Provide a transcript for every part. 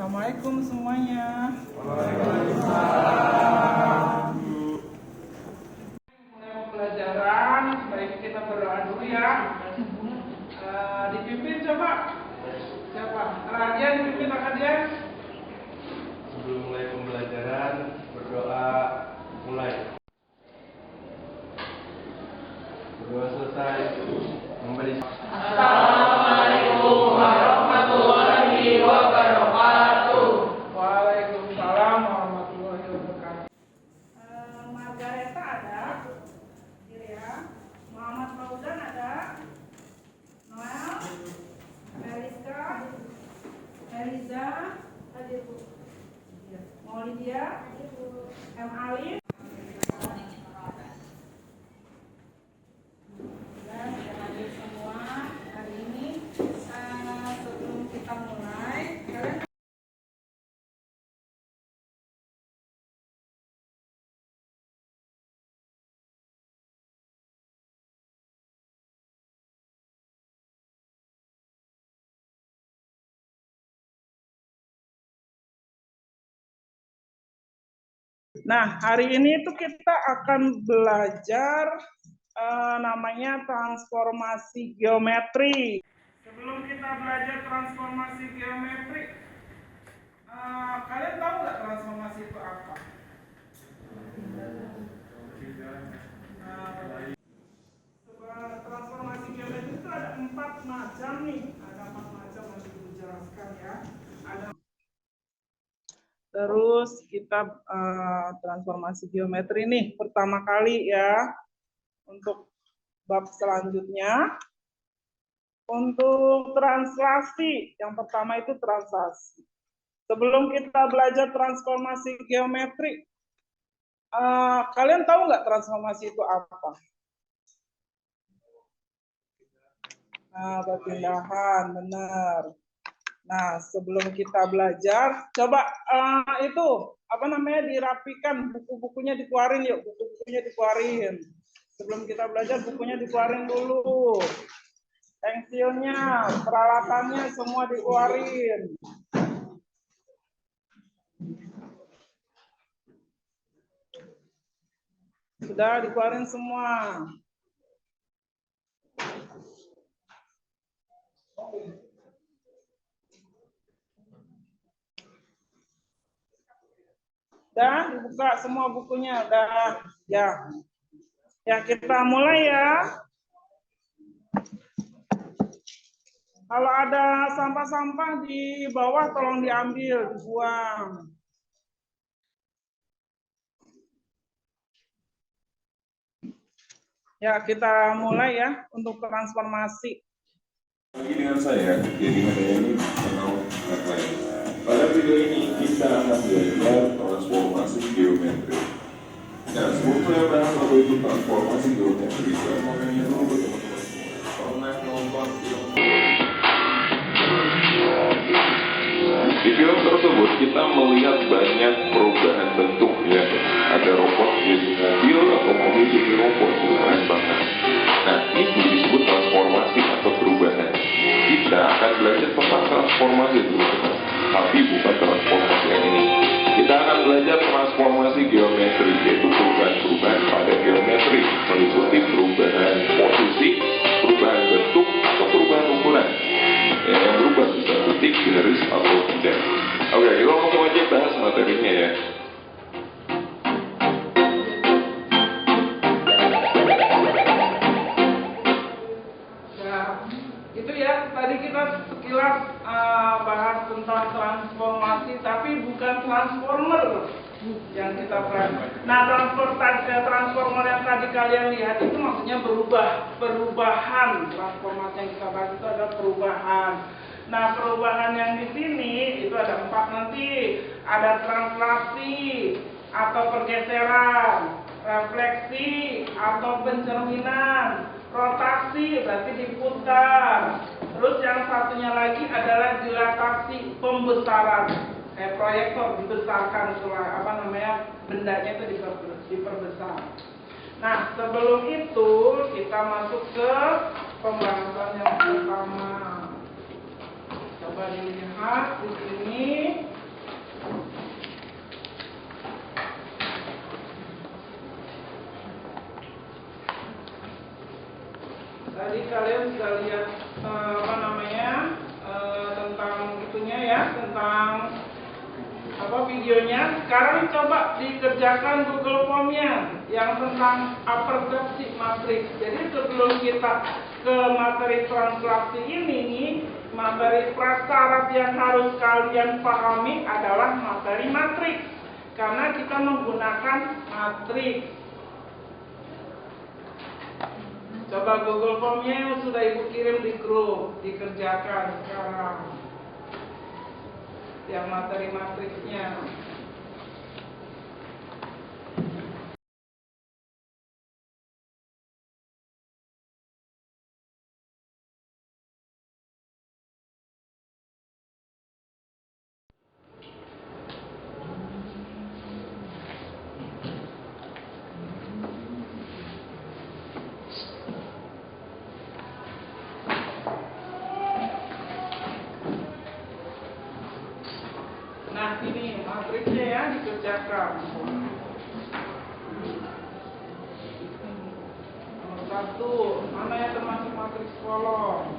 Assalamualaikum semuanya. Waalaikumsalam. Mulai pembelajaran, baik kita berdoa dulu ya. Dipimpin coba. Siapa? Radian dipimpin Radian. Sebelum mulai pembelajaran, berdoa mulai. Berdoa selesai, memberi. Assalamualaikum warahmatullahi wabarakatuh. Waalaikumsalam warahmatullahi wabarakatuh. Margareta ada, ya. Muhammad Fauzan ada, Noel, Meliska, Eliza, hadir Bu. Maulidia, M. Ali. Dan hadir semua hari ini. Sebelum kita mulai, kalian Nah, hari ini tuh kita akan belajar namanya transformasi geometri. Sebelum kita belajar transformasi geometri, kalian tahu nggak transformasi itu apa? Transformasi geometri itu ada 4 macam nih. Ada 4 macam yang dijelaskan ya. Terus kita transformasi geometri nih pertama kali ya. Untuk bab selanjutnya, untuk translasi, yang pertama itu translasi. Sebelum kita belajar transformasi geometri, kalian tahu nggak transformasi itu apa? Nah, perpindahan, benar. Nah, sebelum kita belajar, coba itu apa namanya dirapikan, buku-bukunya dikeluarin yuk, buku-bukunya dikeluarin. Sebelum kita belajar, bukunya dikeluarin dulu. Pensilnya, peralatannya semua dikeluarin. Sudah dikeluarin semua. Udah dibuka semua bukunya, udah ya. Ya, kita mulai ya. Kalau ada sampah-sampah di bawah tolong diambil, dibuang. Ya, kita mulai ya untuk transformasi. Lagi dengan saya, Dedi Hadayani, Penau Headline. Pada video ini kita akan belajar transformasi geometri. Nah, sebelum saya bahas apa itu transformasi geometri, saya mau nanya dulu ke teman-teman semua. Pernah nonton film? Di film tersebut kita melihat banyak perubahan bentuk ya. Ada robot jadi mobil atau mobil jadi robot, itu keren banget. Nah, itu disebut transformasi atau perubahan. Kita akan belajar tentang transformasi dulu, tapi bukan transformasi yang ini. Kita akan belajar transformasi geometri, yaitu perubahan-perubahan pada geometri, meliputi perubahan posisi, perubahan bentuk, atau perubahan ukuran. Yang berubah bisa titik, garis, atau tidak. Oke, kita langsung aja bahas materinya ya. Itu ya, tadi kita sekilas bahas tentang transformasi, tapi bukan transformer yang kita bahas. Nah, transformer yang tadi kalian lihat itu maksudnya perubahan. Transformasi yang kita bahas itu adalah perubahan. Nah, perubahan yang di sini itu ada 4 nanti. Ada translasi atau pergeseran, refleksi atau pencerminan, rotasi berarti diputar. Terus yang satunya lagi adalah dilatasi, pembesaran. Kayak proyektor dibesarkan, bendanya itu diperbesar. Nah, sebelum itu kita masuk ke pembahasan yang pertama. Coba dilihat di sini. kalian sudah lihat tentang itunya ya, tentang videonya. Sekarang coba dikerjakan Google Form-nya yang tentang apersepsi matriks. Jadi sebelum kita ke materi translasi ini, materi prasyarat yang harus kalian pahami adalah materi matriks, karena kita menggunakan matriks. Coba Google Form-nya sudah Ibu kirim di grup, dikerjakan sekarang yang materi matriksnya. Nah, ini matriksnya ya, dikerjakan. Nomor 1, mana yang termasuk matriks kolom?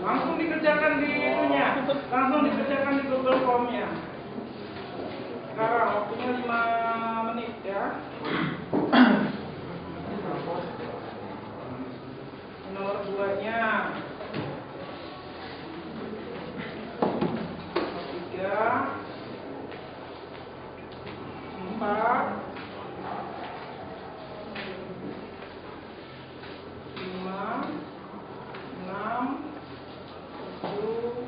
Langsung dikerjakan di itunya, langsung dikerjakan di Google Form-nya. Sekarang waktunya 5 menit ya. Nomor 2-nya. 3, 4, 5, 6, 7,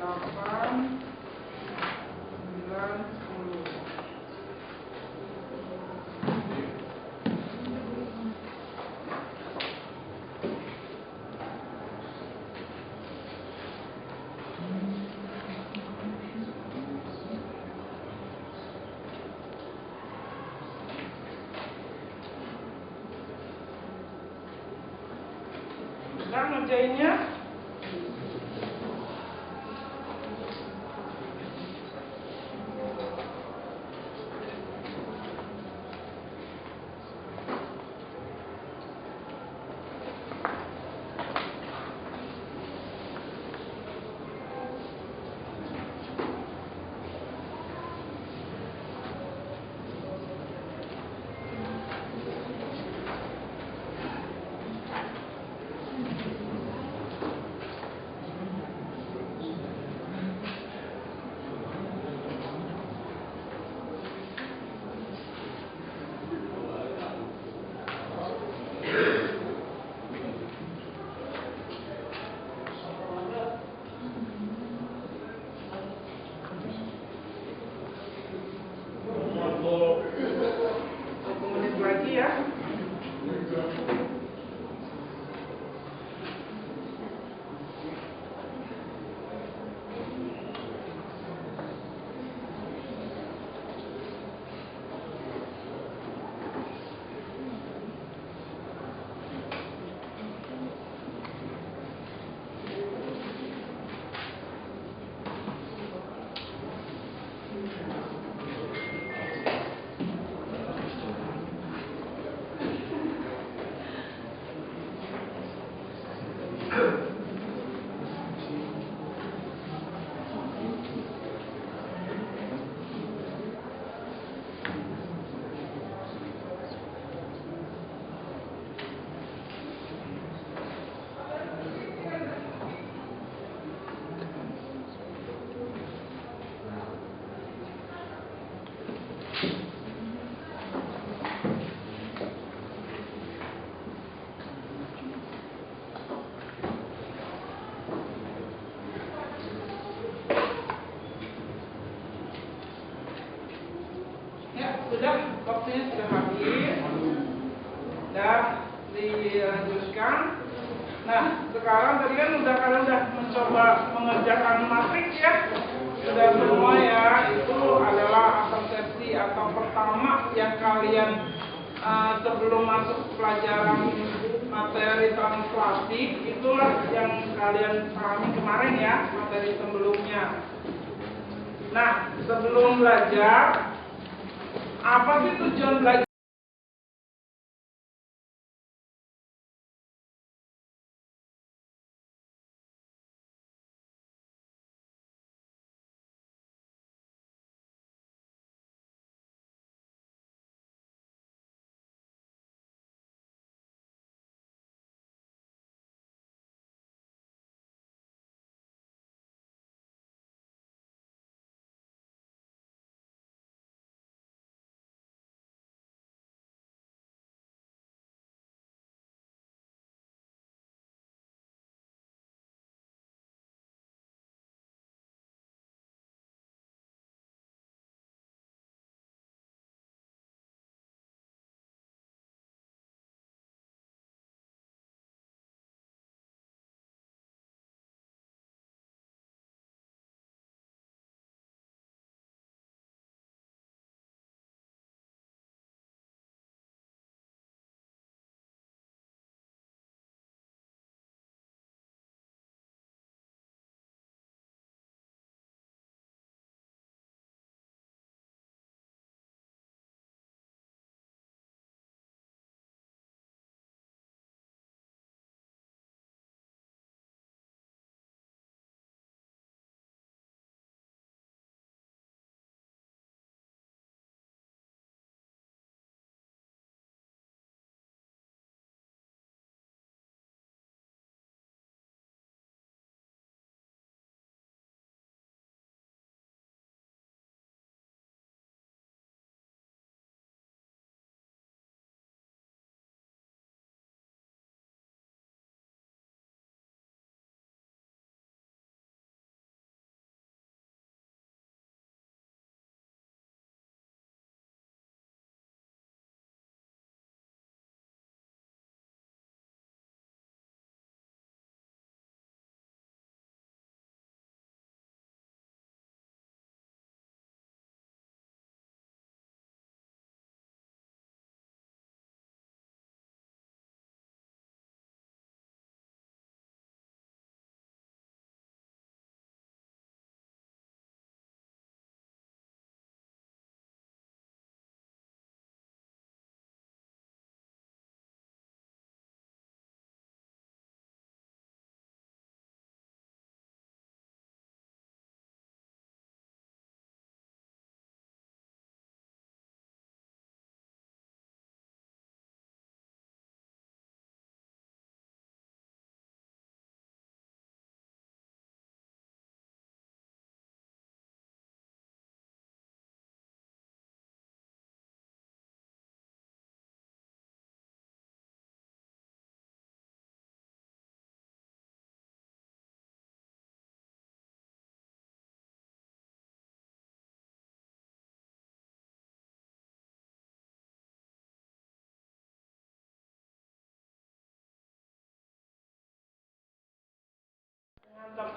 8, 9, 10. Bisa ngerjainnya? Ya. Sudah, waktunya sudah habis dan dilanjutkan. Nah, sekarang tadi kan kalian udah mencoba mengerjakan matriks ya, sudah semua ya. Itu adalah persepsi atau pertama yang kalian sebelum masuk pelajaran materi translasi, itulah yang kalian pahami kemarin ya, materi sebelumnya. Nah, sebelum belajar, apa sih tujuan belajar?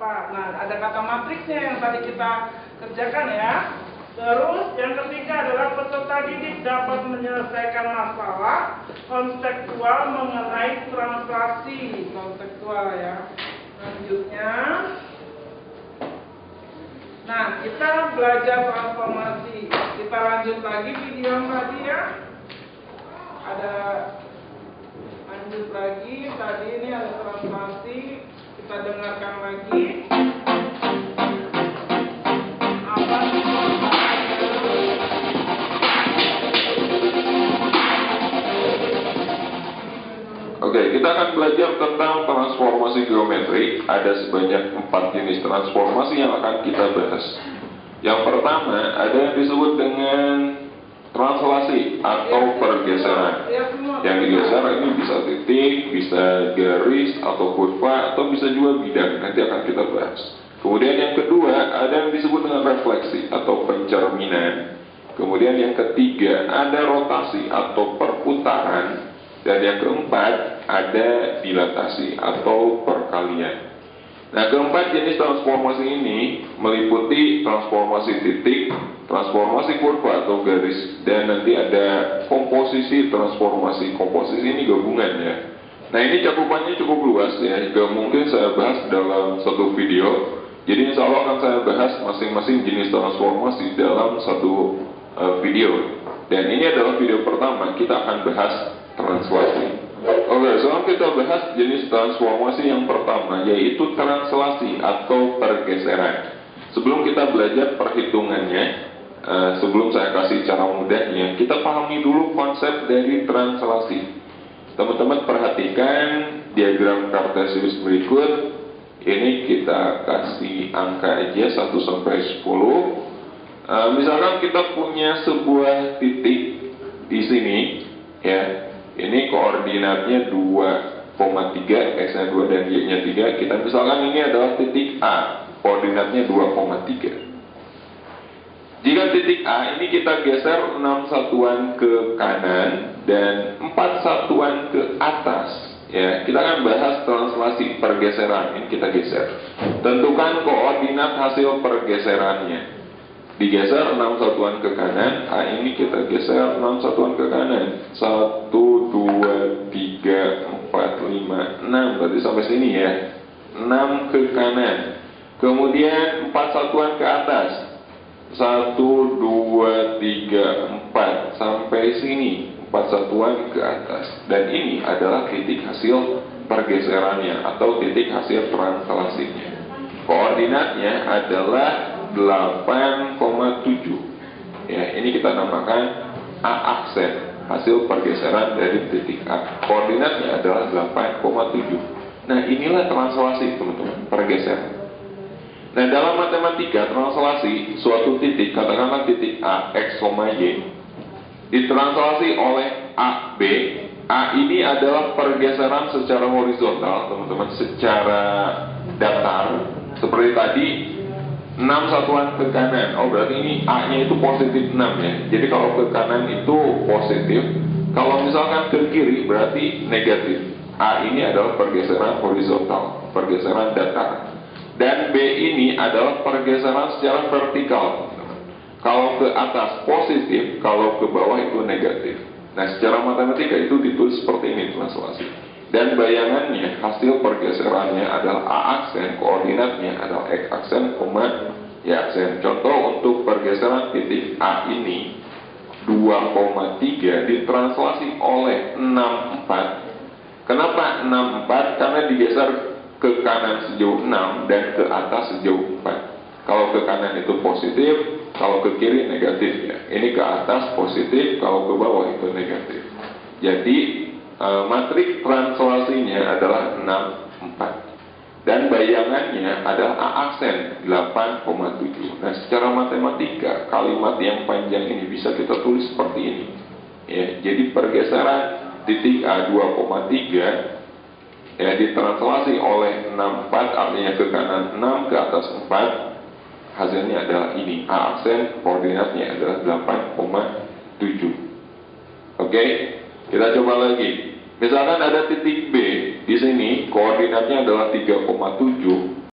berapa. Nah, ada kata matriksnya yang tadi kita kerjakan ya. Terus yang ketiga adalah peserta didik dapat menyelesaikan masalah konseptual mengenai translasi konseptual ya. Selanjutnya, nah kita belajar transformasi. Kita lanjut lagi video yang tadi ya. Ada lanjut lagi. Tadi ini ada translasi. Kita dengarkan lagi. Apa sih? Oke, kita akan belajar tentang transformasi geometri. Ada sebanyak 4 jenis transformasi yang akan kita bahas. Yang pertama, ada yang disebut dengan translasi atau pergeseran. Yang digeser ini bisa titik, bisa garis, atau kurva, atau bisa juga bidang. Nanti akan kita bahas. Kemudian yang kedua, ada yang disebut dengan refleksi atau pencerminan. Kemudian yang ketiga, ada rotasi atau perputaran. Dan yang keempat, ada dilatasi atau perkalian. Nah, keempat jenis transformasi ini meliputi transformasi titik, transformasi kurva atau garis, dan nanti ada komposisi transformasi. Komposisi ini gabungan ya. Nah, ini cakupannya cukup luas ya, gak mungkin saya bahas dalam satu video. Jadi insya Allah akan saya bahas masing-masing jenis transformasi dalam satu video. Dan ini adalah video pertama, kita akan bahas translasi. Oke, sekarang kita bahas jenis transformasi yang pertama, yaitu translasi atau pergeseran. Sebelum kita belajar perhitungannya, sebelum saya kasih cara mudahnya, kita pahami dulu konsep dari translasi. Teman-teman perhatikan diagram kartesius berikut. Ini kita kasih angka aja 1 sampai 10. Misalkan kita punya sebuah titik di sini ya. Ini koordinatnya 2,3, X-nya 2 dan Y-nya 3. Kita misalkan ini adalah titik A, koordinatnya 2,3. Jika titik A ini kita geser 6 satuan ke kanan dan 4 satuan ke atas, ya, kita akan bahas translasi pergeseran. Ini kita geser. Tentukan koordinat hasil pergeserannya. Digeser 6 satuan ke kanan, A ini kita geser 6 satuan ke kanan. 1, 2, 3, 4, 5, 6. Berarti sampai sini ya. 6 ke kanan. Kemudian 4 satuan ke atas. 1, 2, 3, 4. Sampai sini 4 satuan ke atas. Dan ini adalah titik hasil pergeserannya atau titik hasil translasinya. Koordinatnya adalah 8,7. Ya, ini kita namakan A aksen, hasil pergeseran dari titik A. Koordinatnya adalah 8,7. Nah, inilah translasi, teman-teman, pergeseran. Nah, dalam matematika, translasi suatu titik, katakanlah titik A, X, Y, ditranslasi oleh AB. A ini adalah pergeseran secara horizontal, teman-teman, secara datar. Seperti tadi 6 satuan ke kanan. Oh, berarti ini A-nya itu positif 6 ya. Jadi kalau ke kanan itu positif, kalau misalkan ke kiri berarti negatif. A ini adalah pergeseran horizontal, pergeseran datar. Dan B ini adalah pergeseran secara vertikal. Kalau ke atas positif, kalau ke bawah itu negatif. Nah, secara matematika itu ditulis seperti ini translasi. Dan bayangannya, hasil pergeserannya adalah A aksen, koordinatnya adalah X aksen, Y aksen. Contoh untuk pergeseran titik A ini 2,3 ditranslasi oleh 64. Kenapa 64? Karena digeser ke kanan sejauh 6 dan ke atas sejauh 4. Kalau ke kanan itu positif, kalau ke kiri negatif ya. Ini ke atas positif, kalau ke bawah itu negatif. Jadi matriks translasinya adalah 64 dan bayangannya adalah A aksen 8,7. Nah, secara matematika kalimat yang panjang ini bisa kita tulis seperti ini ya. Jadi pergeseran titik A 2,3 ya ditranslasi oleh 64, artinya ke kanan 6, ke atas 4. Hasilnya adalah ini, A aksen, koordinatnya adalah 8,7. Oke, kita coba lagi. Misalkan ada titik B di sini, koordinatnya adalah 3,7.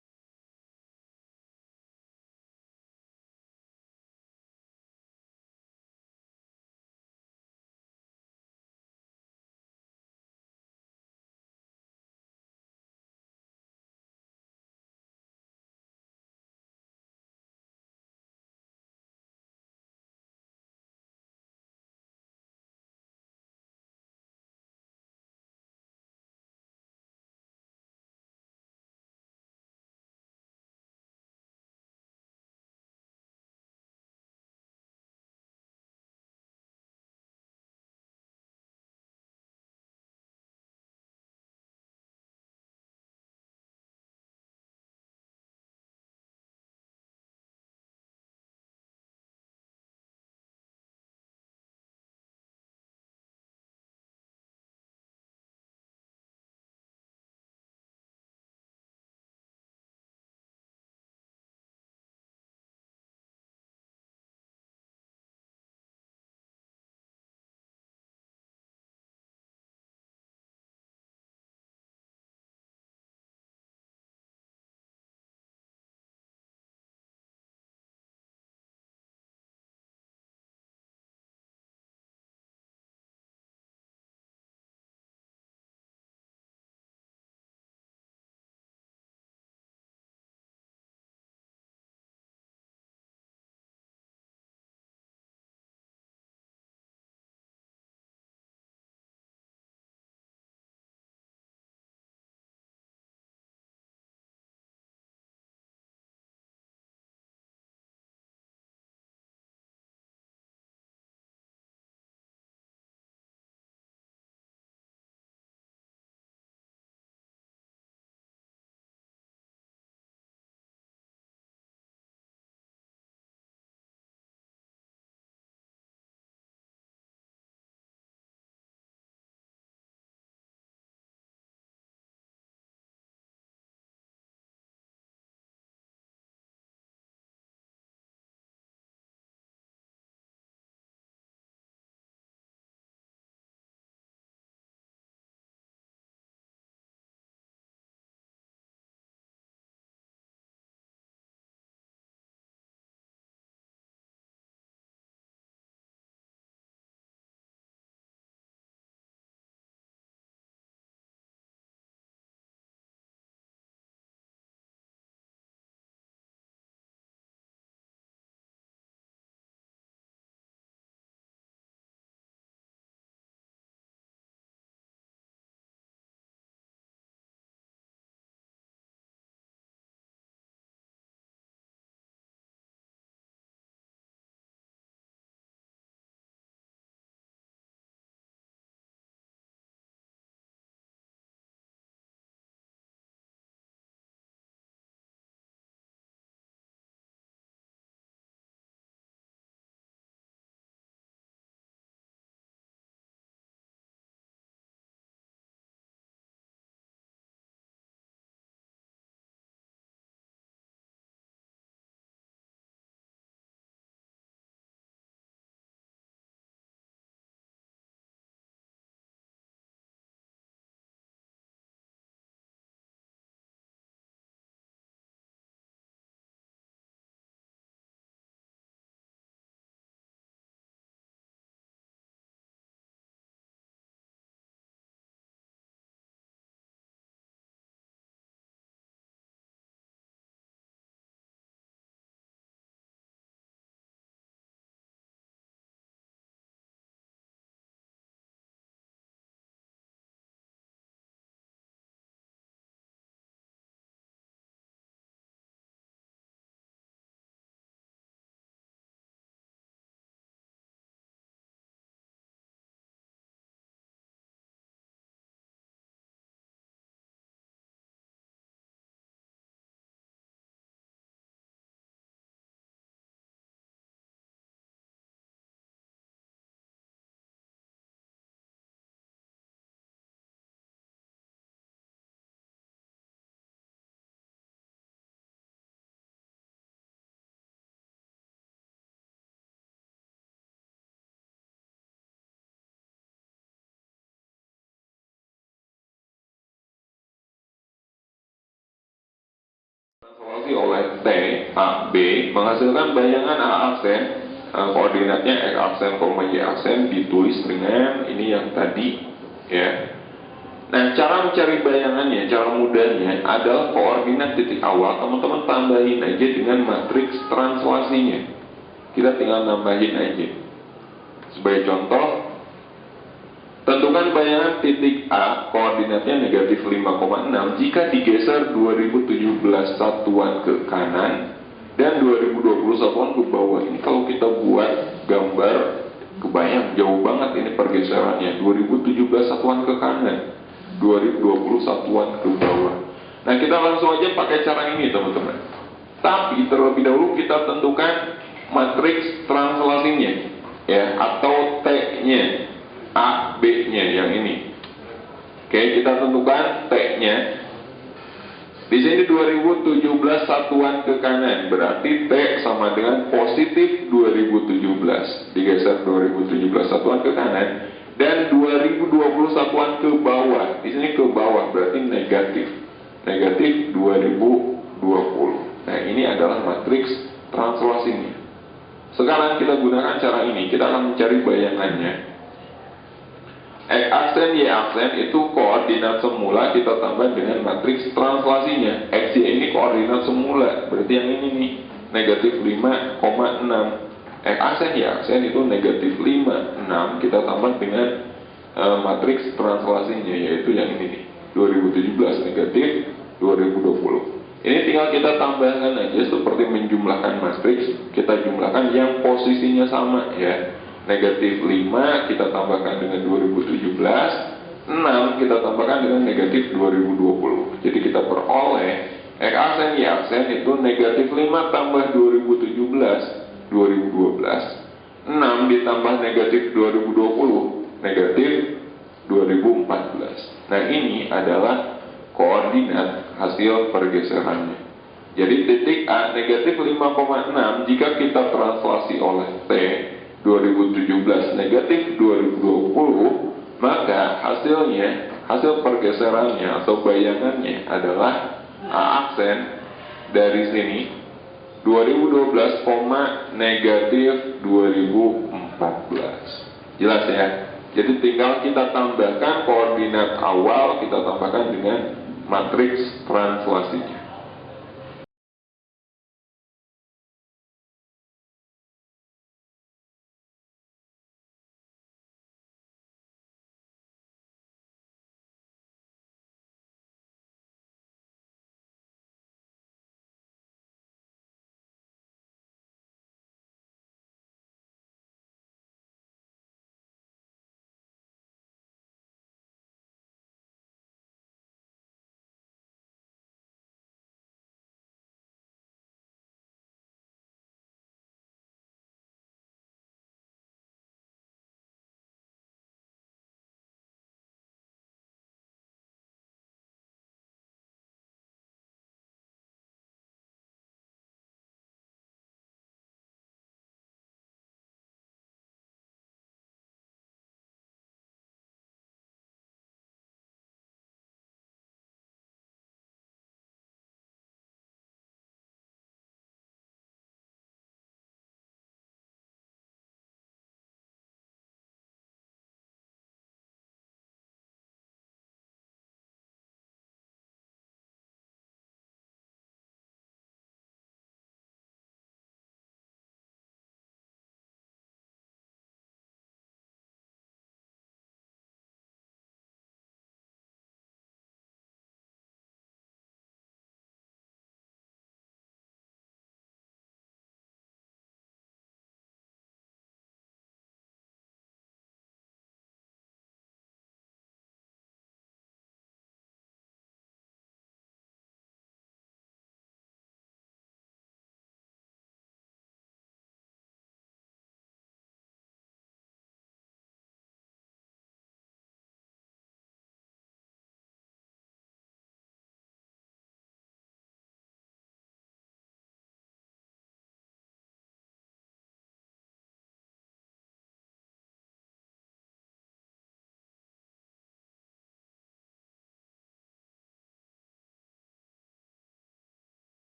ditranslasi oleh T, A, B menghasilkan bayangan A aksen, koordinatnya X aksen, Y aksen ditulis dengan ini yang tadi, ya. Nah, cara mencari bayangannya, cara mudahnya adalah koordinat titik awal, teman-teman tambahin aja dengan matriks translasinya. Kita tinggal nambahin aja. Sebagai contoh, tentukan bayangan titik A, koordinatnya negatif 5,6 jika digeser 2017 satuan ke kanan dan 2020 satuan ke bawah. Ini kalau kita buat gambar, kebayang jauh banget ini pergeserannya. 2017 satuan ke kanan, 2020 satuan ke bawah. Nah, kita langsung aja pakai cara ini, teman-teman. Tapi terlebih dahulu kita tentukan matriks translasinya, ya, atau T-nya, A, B-nya yang ini. Oke, kita tentukan T-nya. Di sini 2017 satuan ke kanan, berarti T sama dengan positif 2017. Digeser 2017 satuan ke kanan. Dan 2020 satuan ke bawah. Di sini ke bawah berarti negatif. Negatif 2020. Nah, ini adalah matriks translasinya. Sekarang kita gunakan cara ini. Kita akan mencari bayangannya. X aksen, Y aksen itu koordinat semula kita tambah dengan matriks translasinya. X, Y ini koordinat semula. Berarti yang ini nih, negatif 5,6. X aksen, Y aksen itu negatif 5, 6 kita tambah dengan matriks translasinya, yaitu yang ini nih, 2017 negatif 2020. Ini tinggal kita tambahkan aja seperti menjumlahkan matriks. Kita jumlahkan yang posisinya sama, ya. Negatif 5 kita tambahkan dengan 2017, 6 kita tambahkan dengan negatif 2020. Jadi kita peroleh X aksen, Y aksen itu negatif 5 tambah 2017 2012, 6 ditambah negatif 2020 negatif 2014. Nah, ini adalah koordinat hasil pergeserannya. Jadi titik A negatif 5,6 jika kita translasi oleh T 2017 negatif 2020, maka hasil pergeserannya atau bayangannya adalah A aksen dari sini 2012, negatif 2014. Jelas ya? Jadi tinggal kita tambahkan koordinat awal, kita tambahkan dengan matriks translasinya.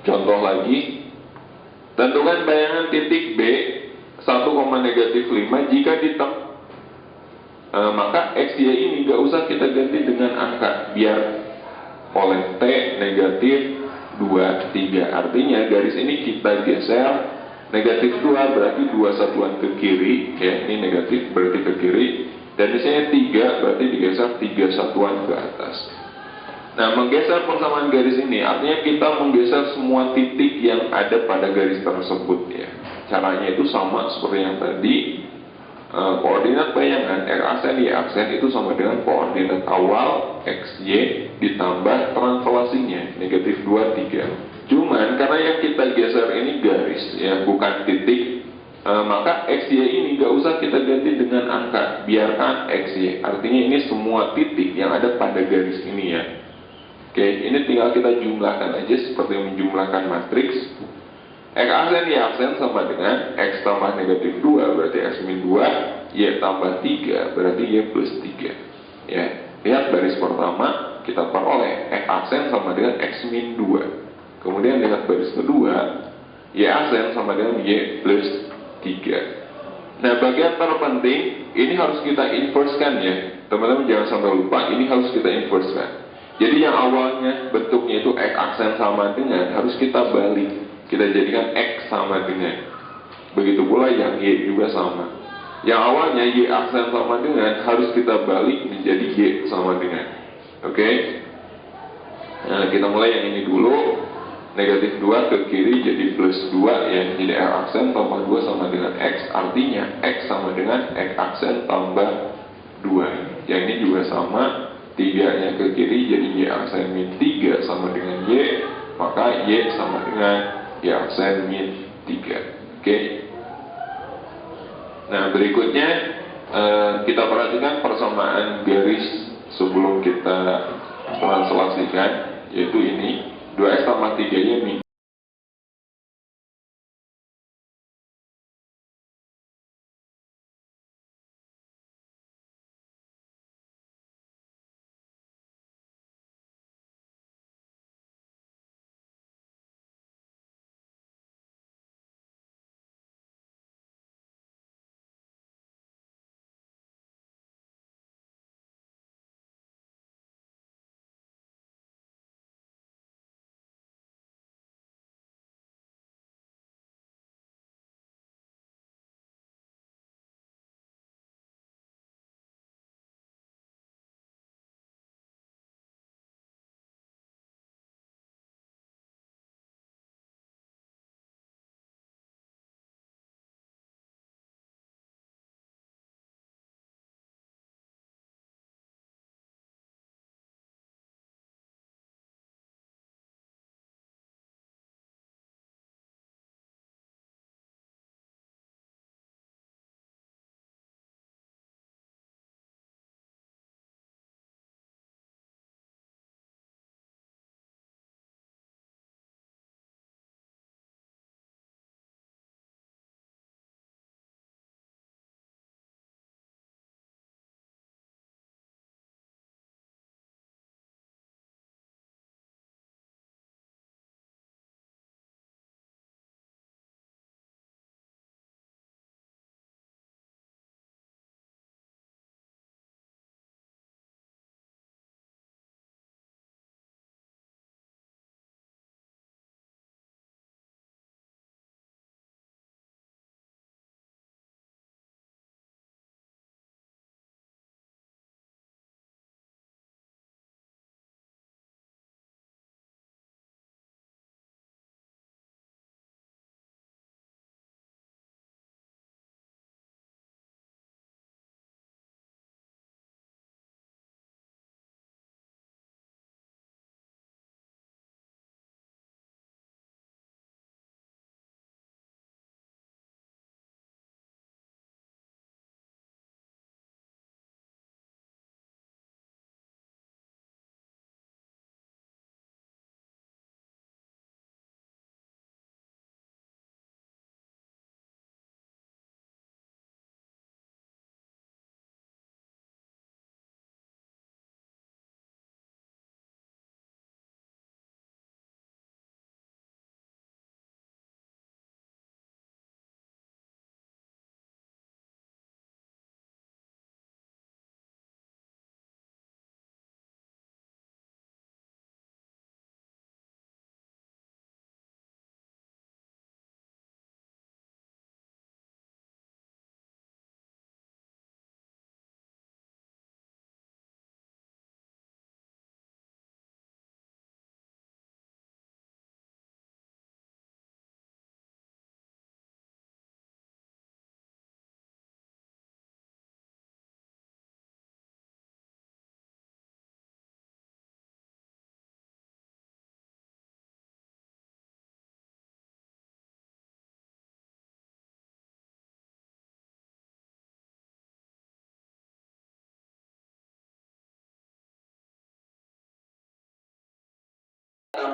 Contoh lagi, tentukan bayangan titik B 1,-5 jika maka XY ini gak usah kita ganti dengan angka, biar oleh T negatif 2, 3. Artinya garis ini kita geser, negatif 2 berarti 2 satuan ke kiri, ya, ini negatif berarti ke kiri, dan di sini 3 berarti digeser 3 satuan ke atas. Nah, menggeser persamaan garis ini artinya kita menggeser semua titik yang ada pada garis tersebut, ya. Caranya itu sama seperti yang tadi. Koordinat bayangan X aksen Y aksen itu sama dengan koordinat awal XY ditambah translasinya negatif 2, 3. Cuman karena yang kita geser ini garis, ya, bukan titik, maka XY ini gak usah kita ganti dengan angka, biarkan XY. Artinya ini semua titik yang ada pada garis ini, ya. Oke, ini tinggal kita jumlahkan aja seperti menjumlahkan matriks. X aksen Y aksen sama dengan X tambah negatif 2 berarti X min 2, Y tambah 3 berarti Y plus 3, ya. Lihat baris pertama kita peroleh X aksen sama dengan X min 2. Kemudian lihat baris kedua, Y aksen sama dengan Y plus 3. Nah, bagian terpenting ini harus kita inversekan, ya. Teman-teman jangan sampai lupa, ini harus kita inversekan. Jadi yang awalnya bentuknya itu X aksen sama dengan, harus kita balik, kita jadikan X sama dengan. Begitu pula yang Y juga sama. Yang awalnya Y aksen sama dengan, harus kita balik menjadi Y sama dengan. Oke? Nah, kita mulai yang ini dulu. Negatif 2 ke kiri jadi plus 2, ya. Jadi X aksen tambah 2 sama dengan X. Artinya X sama dengan X aksen tambah 2. Yang ini juga sama. 3-nya ke kiri jadi Y aksen min 3 sama dengan Y. Maka Y sama dengan Y aksen min 3. Oke. Nah, berikutnya kita perhatikan persamaan garis sebelum kita translasikan, yaitu ini 2X tambah 3-nya min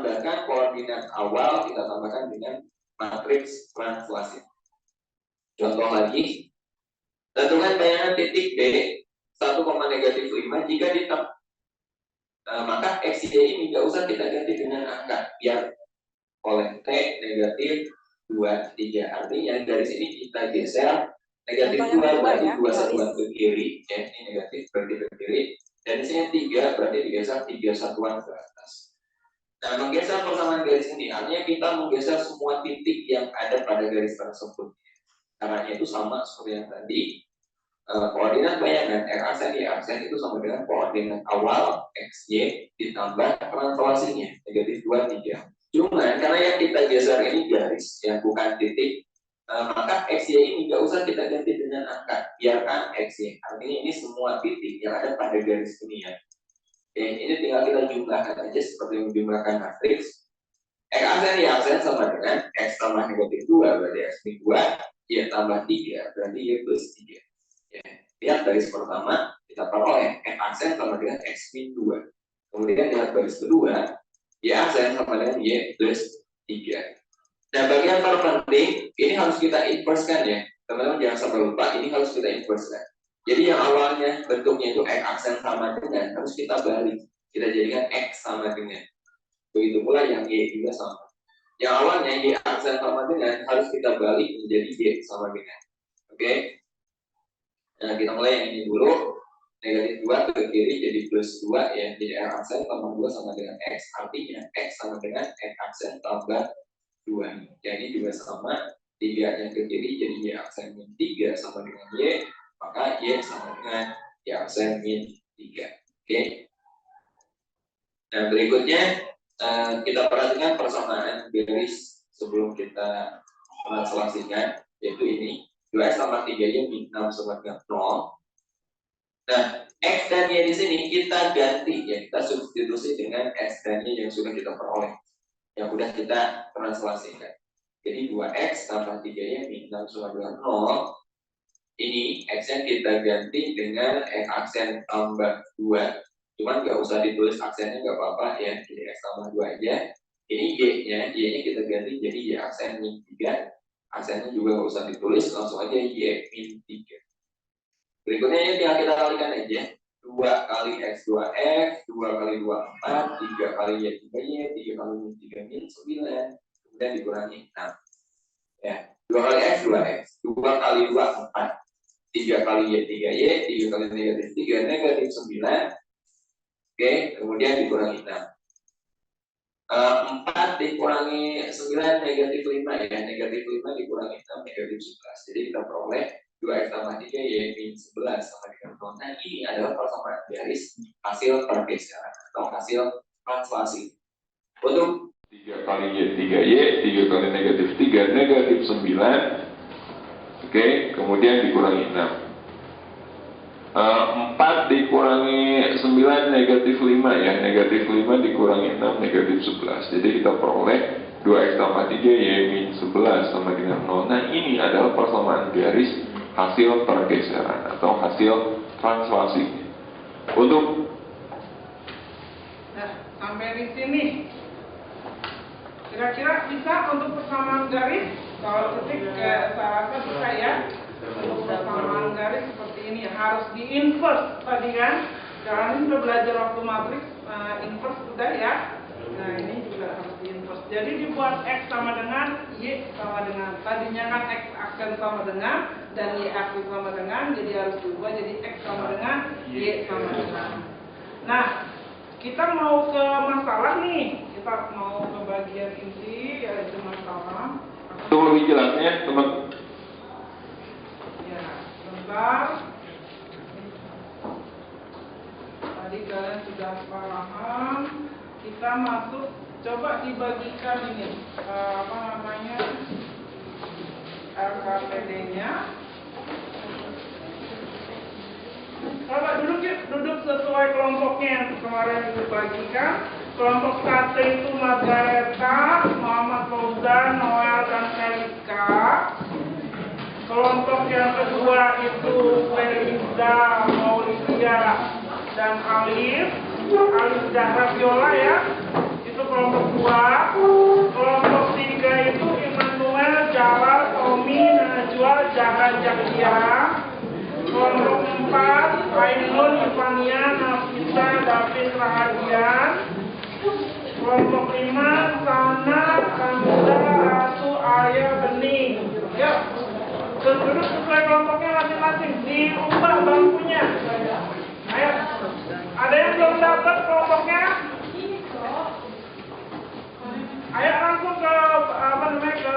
menambahkan koordinat awal, kita tambahkan dengan matriks translasi. Contoh lagi, tentukan bayangan titik B 1,-5 jika ditem. Maka X, Y ini nggak usah kita ganti dengan angka, biar oleh T negatif 2, 3. Artinya dari sini kita geser negatif 2 berarti 2 satuan ke kiri, ya, ini negatif berarti ke kiri. Dan di sini 3 berarti digeser 3 satuan ke atas. Nah, menggeser persamaan garis ini artinya kita menggeser semua titik yang ada pada garis tersebut. Caranya itu sama seperti yang tadi. Koordinat bayangan R aksen Y aksen itu sama dengan koordinat awal X Y ditambah translasinya negatif 2, 3. Cuma karena yang kita geser ini garis yang bukan titik, maka X Y ini nggak usah kita ganti dengan angka, biarkan X Y. Artinya ini semua titik yang ada pada garis ini ya. Oke, ini tinggal kita jumlahkan aja seperti menjumlahkan matriks. X aksen Y aksen sama dengan X tambah negatif 2 berarti X min 2, Y tambah 3 berarti Y plus 3. Ya, lihat baris pertama kita peroleh X aksen sama dengan X min 2. Kemudian lihat baris kedua, Y aksen sama dengan Y plus 3. Nah, bagian terpenting ini harus kita inverse-kan ya. Teman-teman jangan sampai lupa, ini harus kita inverse-kan. Jadi yang awalnya bentuknya itu X aksen sama dengan, harus kita balik. Kita jadikan X sama dengan. Begitu pula yang Y juga sama. Yang awalnya Y aksen sama dengan, harus kita balik menjadi Y sama dengan. Oke? Nah, kita mulai yang ini dulu. Negatif 2 ke kiri jadi plus 2 ya. Jadi R aksen tambah 2 sama dengan X. Artinya X sama dengan X aksen tambah 2. Ya, ini juga sama. 3 yang ke kiri jadi Y aksen min 3 sama dengan Y. Maka Y sama dengan Y aksen min 3. Oke. Nah, berikutnya kita perhatikan persamaan garis sebelum kita translasikan, yaitu ini. 2X tambah 3Y min 6 sama dengan 0. Nah, X dan Y di sini kita ganti, ya, kita substitusi dengan X dan Y yang sudah kita peroleh, yang sudah kita translasikan. Jadi 2X tambah 3Y min 6 sama dengan 0. Ini X-nya kita ganti dengan X aksen tambah 2. Cuman nggak usah ditulis aksennya, nggak apa-apa ya, jadi X tambah 2 aja. Ini Y-nya kita ganti jadi Y aksen min 3. Aksennya juga nggak usah ditulis, langsung aja Y min 3. Berikutnya ini tinggal kita kalikan aja. 2 kali X 2X, 2 kali 2 4, 3 kali Y 3Y, 3 kali min 3 min 9. Kemudian dikurangi 6. Ya, 2 kali X 2X, 2 kali 2 4, 3 kali Y 3Y, 3 kali negatif 3 negatif 9. Oke, kemudian dikurangi 6. 4 dikurangi 9 negatif 5 ya, negatif 5 dikurangi 6 negatif 11. Jadi kita peroleh 2X tambah 3Y min 11 sama dengan 0. Nah, ini adalah persamaan garis hasil pergeseran atau hasil translasi. Untuk 3 kali Y 3Y, 3 kali negatif 3 negatif 9. Oke, kemudian dikurangi 6. 4 dikurangi 9 negatif 5 ya, negatif 5 dikurangi 6 negatif 11. Jadi kita peroleh 2X tambah 3Y min 11 sama dengan 0. Nah, ini adalah persamaan garis hasil pergeseran atau hasil translasi. Untuk sampai di sini kira-kira bisa untuk persamaan garis. Kalau titik saya rasa bisa ya. Untuk persamaan garis seperti ini harus di inverse tadi kan. Karena ini sudah belajar waktu matriks inverse sudah ya. Nah, ini juga harus di inverse. Jadi dibuat X sama dengan Y sama dengan, tadinya kan X aksen sama dengan dan Y aksen sama dengan, jadi harus diubah jadi X sama dengan Y sama dengan. Nah, kita mau ke masalah nih. Kita mau ke bagian inti yaitu masalah. untuk lebih jelasnya, teman. Ya, sebentar. Tadi kalian sudah paham. Kita masuk, coba dibagikan ini apa namanya LKPD-nya. Coba duduk sesuai kelompoknya yang kemarin dibagikan. Kelompok 1 itu Margareta, Muhammad Fauzan, Noel, dan Elika. Kelompok yang kedua itu Feliza, Maulidia, dan Alif dan Raviola ya. itu kelompok 2. Kelompok 3 itu Immanuel, Jalal, Tommy, Najwa, Zahra, Jakia. Kelompok 4 Ainun, Ivania, Nafisa, David, Rahadian. Kelompok 5 Sana, Kamila, Ratu, Ayah, Bening. Yuk, duduk sesuai kelompoknya masing-masing. Diubah bangkunya. Ayo, ada yang belum dapat kelompoknya? Ayo langsung ke apa namanya ke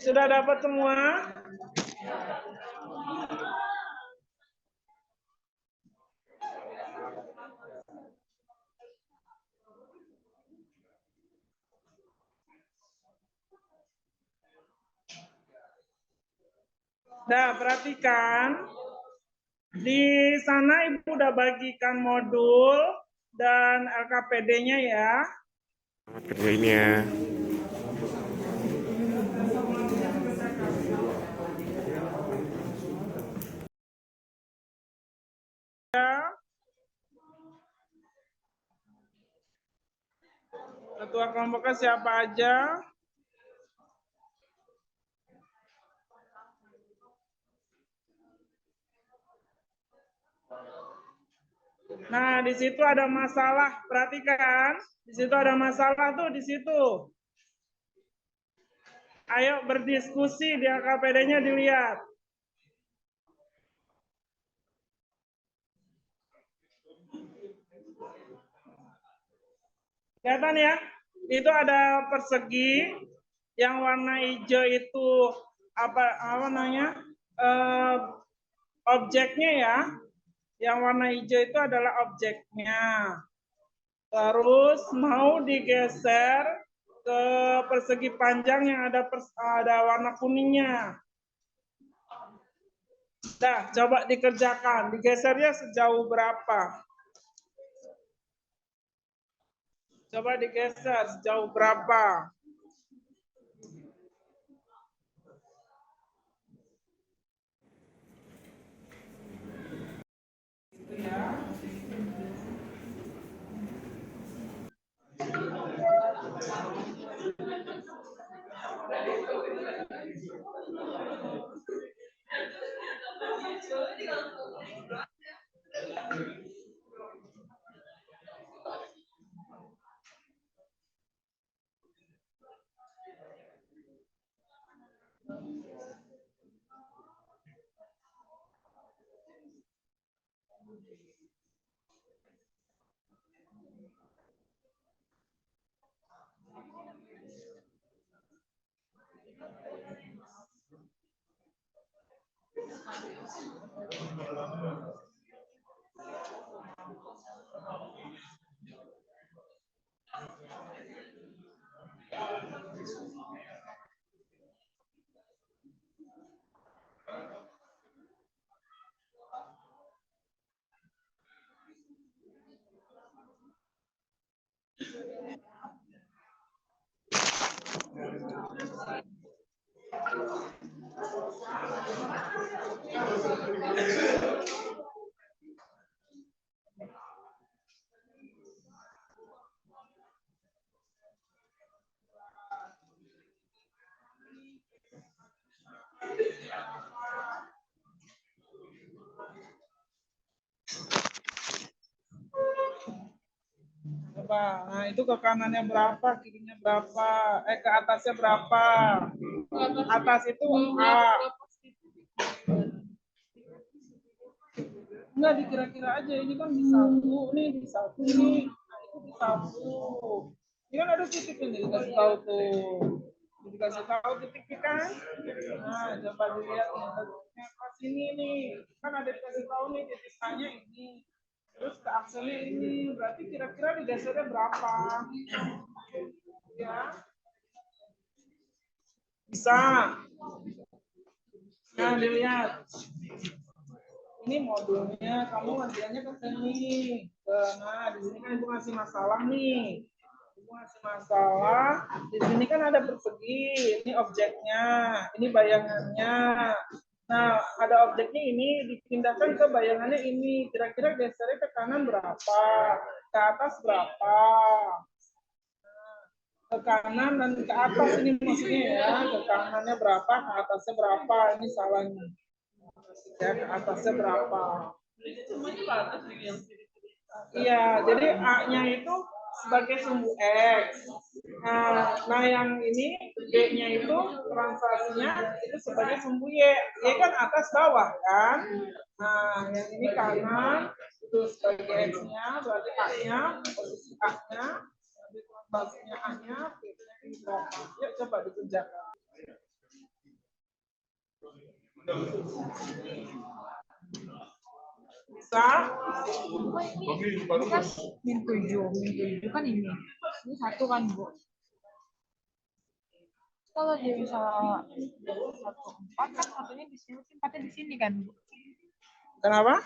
Sudah dapat semua? Nah, perhatikan. Di sana Ibu udah bagikan modul dan LKPD-nya ya. Kerjainnya. Ketua kelompoknya siapa aja? Nah, di situ ada masalah, perhatikan. Di situ ada masalah tuh di situ. Ayo berdiskusi di LKPD-nya dilihat. Kelihatan ya? Itu ada persegi yang warna hijau itu apa namanya? Objeknya ya. Yang warna hijau itu adalah objeknya. Terus mau digeser ke persegi panjang yang ada warna kuningnya. Dah, coba dikerjakan. Digesernya sejauh berapa? Coba digeser sejauh berapa? Coba, nah itu ke kanannya berapa, kirinya berapa, ke atasnya berapa? Atas itu A. Enggak dikira-kira aja, ini kan di satu, nih di satu nih, nah itu di satu. Ini kan ada titik ini dikasih tahu tuh, dikasih tahu titiknya kan? Nah coba dilihat nih, titiknya pas ini nih, kan ada dikasih tahu nih titiknya ini. Terus ke aksennya ini, berarti kira-kira digesernya berapa? Ya. Bisa. Nah, dilihat. Ini modulnya, kamu ngerjainnya ke sini. Nah, di sini kan ibu ngasih masalah nih. Ibu ngasih masalah. Di sini kan ada persegi. Ini objeknya, ini bayangannya. Nah, ada objeknya ini dipindahkan ke bayangannya ini. Kira-kira gesernya ke kanan berapa? Ke atas berapa? Ke kanan dan ke atas ini maksudnya ya. Ke kanannya berapa, ke atasnya berapa? Ini salahnya. Ya, ke atasnya berapa? Iya, jadi A-nya itu sebagai sumbu X. Nah, yang ini B-nya itu translasinya itu sebagai sumbu Y. Y kan atas bawah kan? Nah, yang ini kanan itu sebagai X-nya, berarti A-nya, posisi A-nya, translasinya A-nya, B-nya ini berapa? Yuk coba dikerjakan. Bisa? Ini kan min 7 kan ini satu kan Bu. Kalau dia bisa 1,4 kan satunya di sini, 4-nya di sini kan Bu. Kenapa?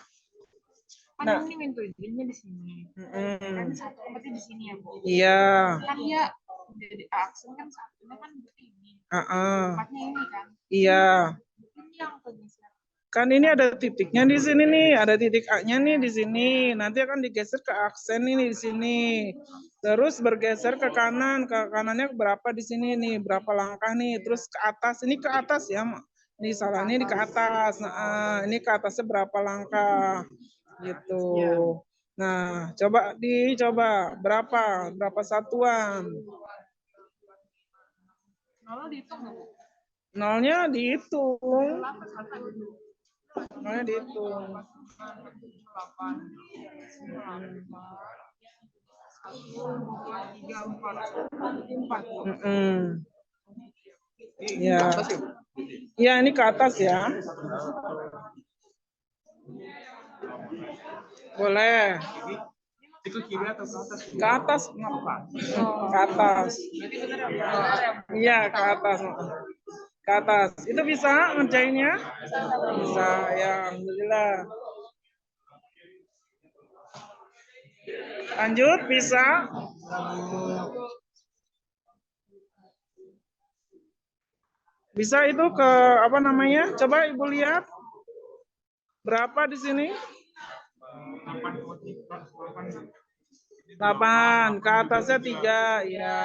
Kan Nah. ini min 7-nya di sini. Kan 1,4-nya di sini ya Bu. Iya. Kan dia jadi aksen kan satunya kan begini. 4-nya ini kan. Iya. Ini yang kegeser. Kan ini ada titiknya di sini nih, ada titik A-nya nih di sini. Nanti akan digeser ke aksen ini di sini. Terus bergeser ke kanan, ke kanannya berapa di sini nih, berapa langkah nih. Terus ke atas, ini ke atas ya. Ini salahnya di ke atas. Nah, ini ke atasnya berapa langkah gitu. Nah, coba berapa satuan? Nolnya dihitung nggak Bu? Nolnya dihitung. Nolnya dihitung. 4. Ya. Ya, ini ke atas ya. Boleh. Itu kiri atau ke atas? Ke atas, kenapa? Ke atas. Iya, ke atas. Ke atas. Itu bisa ngerjainnya? Bisa, ya. Alhamdulillah. Lanjut, bisa? Bisa itu ke apa namanya? Coba Ibu lihat. Berapa di sini? 8, ke atasnya 3, ya.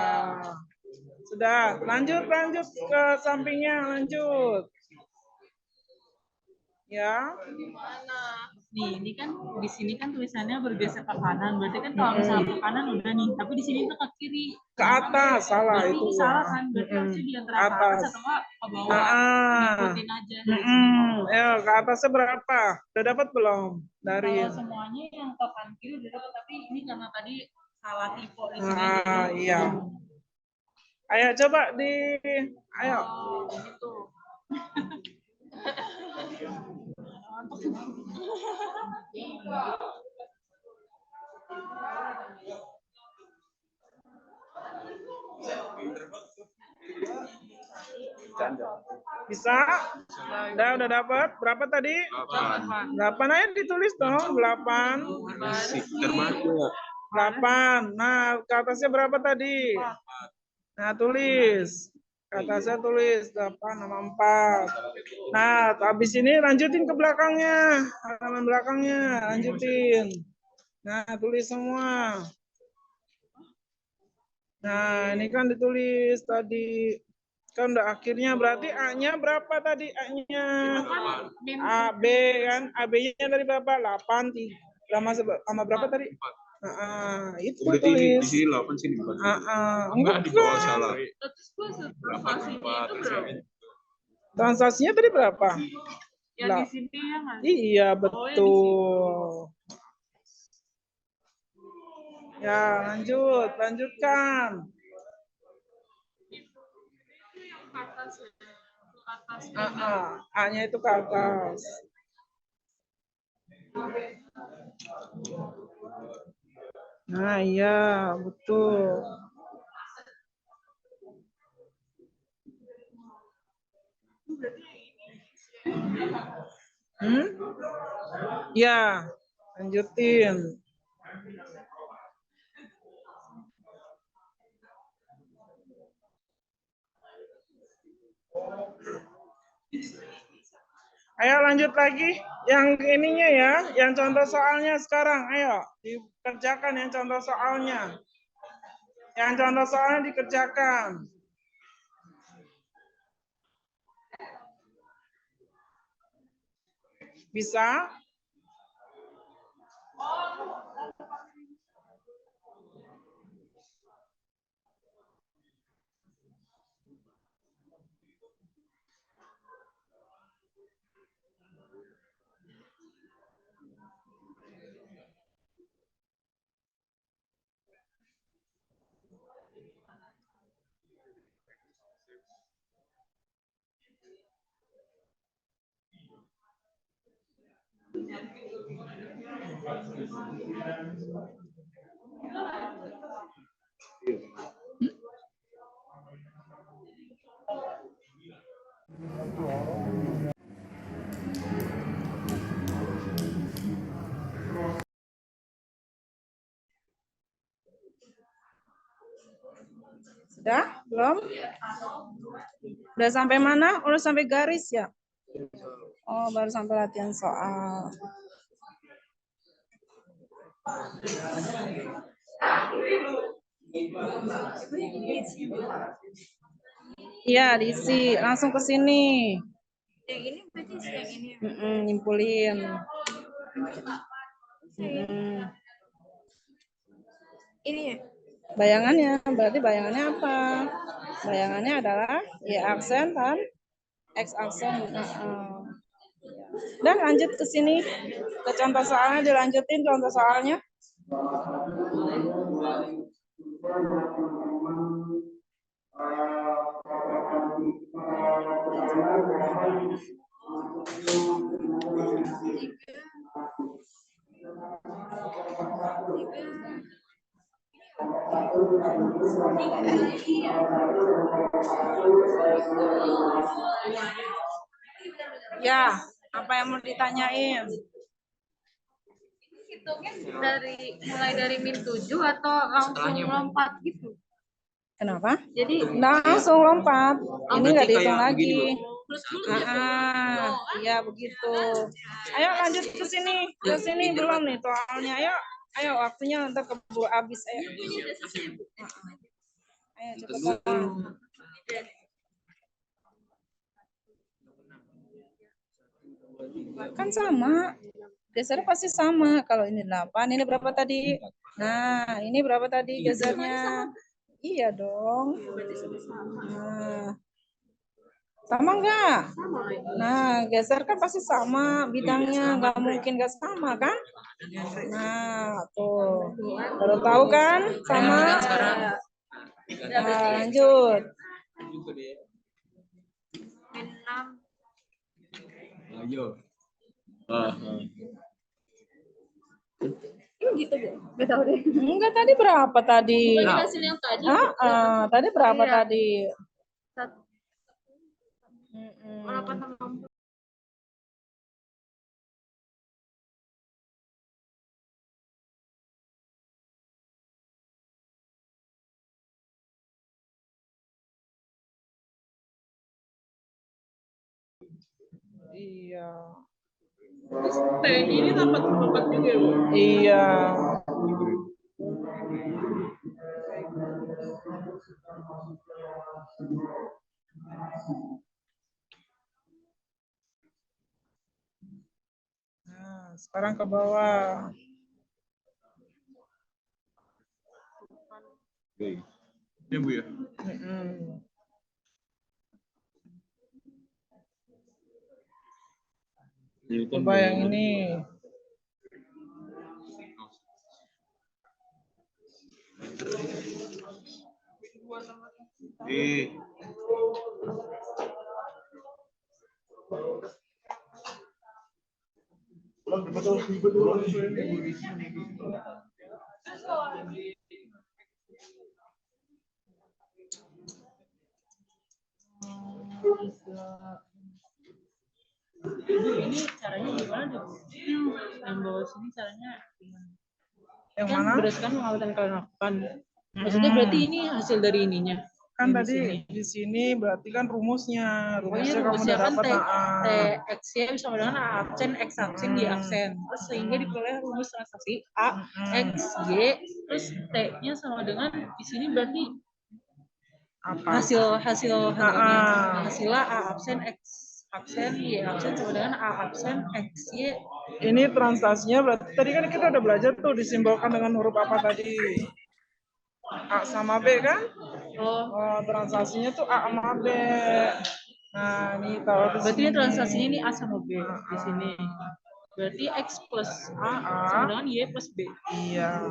Sudah, lanjut ke sampingnya, lanjut. Ya. Nih, ini kan di sini kan tulisannya bergeser ke kanan. Berarti kan kalau misalnya ke kanan udah nih, tapi di sini tuh ke kiri. Ke atas, salah Berarti itu. salah kan? Berarti harusnya di antara ke atas atau enggak ke bawah. Ngikutin aja dari sini. Ya, ke atasnya berapa? Udah dapat belum? Dari Kalau semuanya yang ke kanan kiri udah dapat, tapi ini karena tadi salah tipe di sini. iya. Ayo coba ayo. Oh, gitu. Bisa? Udah dapat? Berapa tadi? 8 aja ditulis dong, 8. Terbantu. 8. Nah, ke atasnya berapa tadi? Nah, tulis. Ke atasnya tulis 8 sama 4. Nah, habis ini lanjutin ke belakangnya. Halaman belakangnya, lanjutin. Nah, tulis semua. Nah, ini kan ditulis tadi. Kan udah akhirnya, berarti A-nya berapa tadi? A-nya A, B kan? AB-nya tadi berapa? 8. Sama berapa tadi? Itu Berarti tulis. di sini 8 sini 4. Enggak di bawah salah. Terus gue transaksinya itu berapa? Transaksinya tadi berapa? Yang di sini ya kan? Iya, betul. Ya, lanjutkan. A-nya itu ke atas. Nah, iya, betul. Ya, lanjutin. Ayo lanjut lagi yang ininya ya, yang contoh soalnya sekarang. Ayo dikerjakan yang contoh soalnya. Yang contoh soalnya dikerjakan. Bisa? Sudah? Belum? Udah sampai mana? Udah sampai garis ya? Oh, baru sampai latihan soal. Iya, diisi. Langsung ke sini. Yang ini berarti yang ini. Nyimpulin. Ini ya? Bayangannya, berarti bayangannya apa? Bayangannya adalah Y aksen kan? X aksen. Dan lanjut ke sini. Ke contoh soalnya, dilanjutin contoh soalnya. Ya, apa yang mau ditanyain? Hitungnya mulai dari min 7 atau langsung lompat gitu? Kenapa? Jadi langsung lompat. Ini nggak dihitung lagi. Iya begitu. Ayo lanjut ke sini. Ke sini belum nih soalnya. Ayo waktunya untuk keburu habis. Ayo cepetan. Kan sama. Gesernya pasti sama. Kalau ini 8, ini berapa tadi? Nah, ini berapa tadi gesernya? Iya dong. Nah, sama enggak? Nah, geser kan pasti sama bidangnya, nggak mungkin nggak sama kan? Nah, tuh. Baru tahu kan? Sama. Nah, lanjut. Ayo. Gitu Bu. Gak tahu deh. Enggak, tadi berapa tadi? Ini hasil yang tadi. Tadi berapa Iya. tadi? 8 tambah 4. Iya. Terus T ini dapat 4 juga Bu. Iya. Nah, sekarang ke bawah. Ya Bu ya. Coba yang ini. Ini caranya gimana deh? Yang bawah sini caranya gimana? Yang Kan mana? berdasarkan pengawatan kalian lakukan. Maksudnya berarti ini hasil dari ininya. Kan Yang tadi di sini berarti kan rumusnya. Pokoknya Rumusnya kamu rumusnya udah kan dapat. T X Y sama dengan A absen X absen Y absen. Terus sehingga diperoleh rumus transaksi A X Y terus T-nya sama dengan di sini berarti Apa? hasilnya hasilnya A absen X absen Y absen sama dengan A absen X Y. Ini transaksinya berarti tadi kan kita udah belajar tuh disimbolkan dengan huruf apa tadi? A sama B kan? Oh, Transaksinya tuh A sama B. Nah, ini taruh di berarti sini. ini transaksinya ini A sama B di sini. Berarti X plus A sama dengan Y plus B. Iya.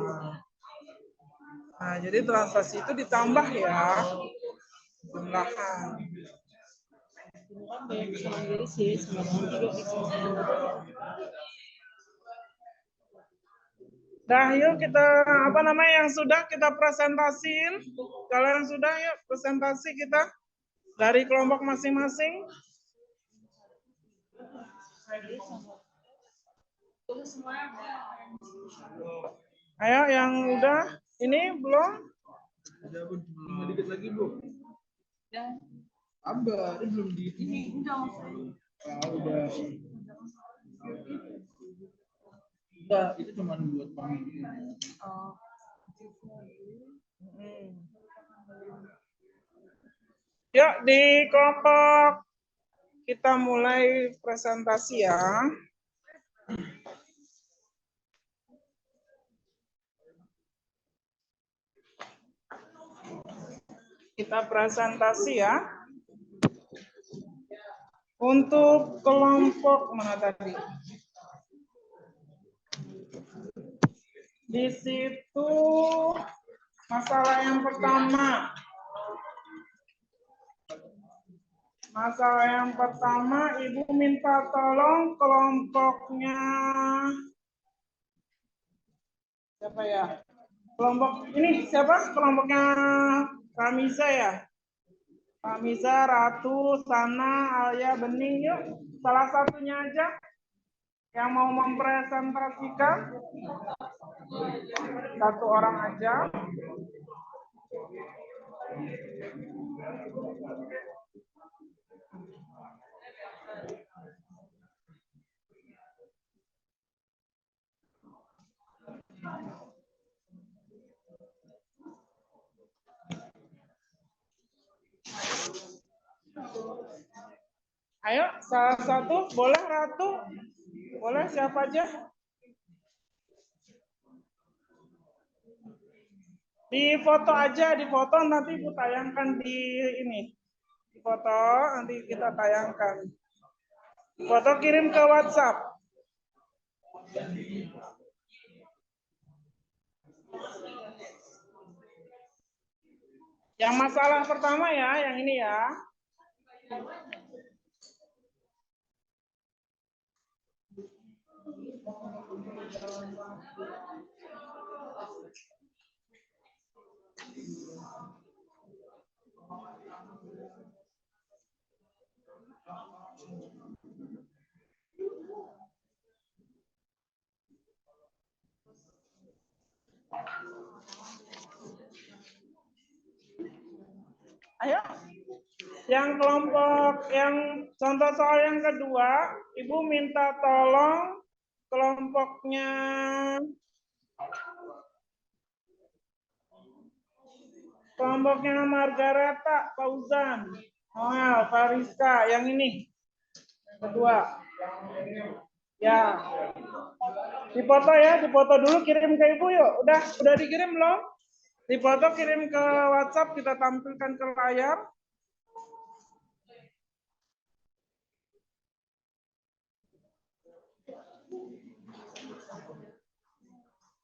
Nah, jadi transaksi itu ditambah ya. Jumlahan. Kan banyak sama diri sih sama dengan 3X plus B. Dah, yuk kita apa namanya yang sudah kita presentasiin. Kalau yang sudah yuk presentasi kita dari kelompok masing-masing. Ayo yang udah ini belum? Ada Bu, dikit lagi Bu. Abah, ini belum di ini. Udah. Enggak, itu cuma buat pamit. Yuk di kelompok kita mulai presentasi ya. Kita presentasi ya. Untuk kelompok mana tadi? Di situ masalah yang pertama. Masalah yang pertama, Ibu minta tolong kelompoknya siapa ya? Kelompok ini siapa? Kelompoknya Kamisa ya? Kamisa, Ratu, Sana, Alia, Bening, yuk. Salah satunya aja yang mau mempresentasikan. Satu orang aja. Ayo, salah satu, boleh Ratu? Boleh siapa aja? Di foto aja, di foto nanti Ibu tayangkan di ini. Di foto nanti kita tayangkan. Di foto kirim ke WhatsApp. Yang masalah pertama ya, yang ini ya. Ayo. Yang kelompok yang contoh soal yang kedua, Ibu minta tolong kelompoknya Margareta, Fauzan, Noel, Fariska, yang ini. Yang kedua. Ya. Dipoto ya, dipoto dulu kirim ke Ibu yuk. Udah dikirim belum? Dipoto kirim ke WhatsApp, kita tampilkan ke layar.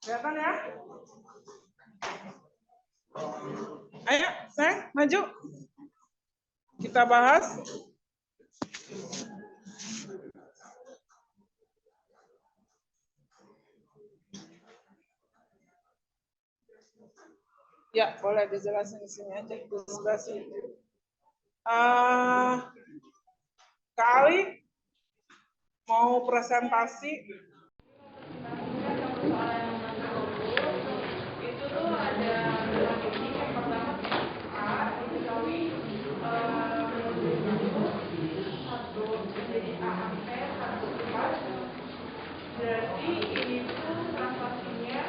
Kelihatan ya? Ayo, Sayang, maju. Kita bahas. Ya, boleh dijelasin di sini aja, di sebelah sini. Kali mau presentasi. Itu tuh ada dua titik. Yang pertama A dikali satu jadi A angka 1/4. Jadi ini tuh transaksinya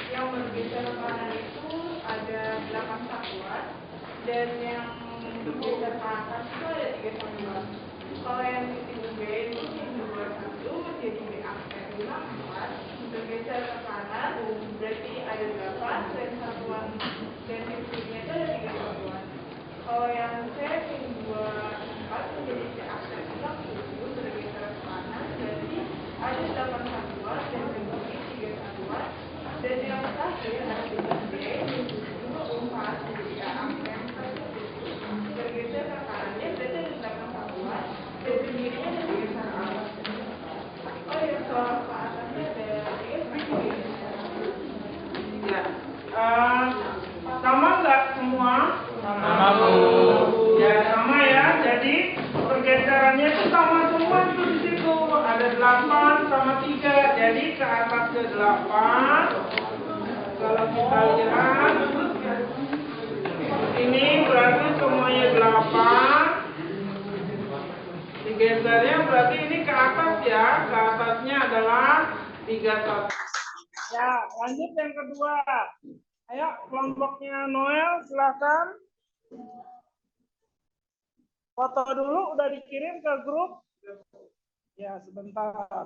yang bergeser ke kanan itu ada 8 satuan dan yang bergeser ke atas itu ada 3 satuan. Kalau yang titik B itu yang 21 menjadi B angka 4, bergeser ke kanan berarti ada 8 dan satuan dan titiknya itu ada 3 satuan. Kalau yang C yang 24 menjadi C angka 60 bergeser ke kanan berarti ada 8 satuan dan bentuknya 3 satuan. Dan yang terakhir ada titik B yang 24 menjadi A angka 1 bergeser ke kanannya berarti ada 8 satuan dan sendirinya ada 3 satuan. Oh ya, soal ke atasnya ada 3 satuan. Ya. Sama nggak semua? Sama, Bu. Ya, sama ya. Jadi pergeserannya itu sama semua tuh di situ. Ada 8 sama 3. Jadi ke atas ke 8. Kalau kita lihat ini berarti semuanya 8. Digesernya berarti ini ke atas ya. Ke atasnya adalah 3 satuan. Ya, lanjut yang kedua. Ayo, kelompoknya Noel, silakan. Foto dulu, udah dikirim ke grup. Ya, sebentar.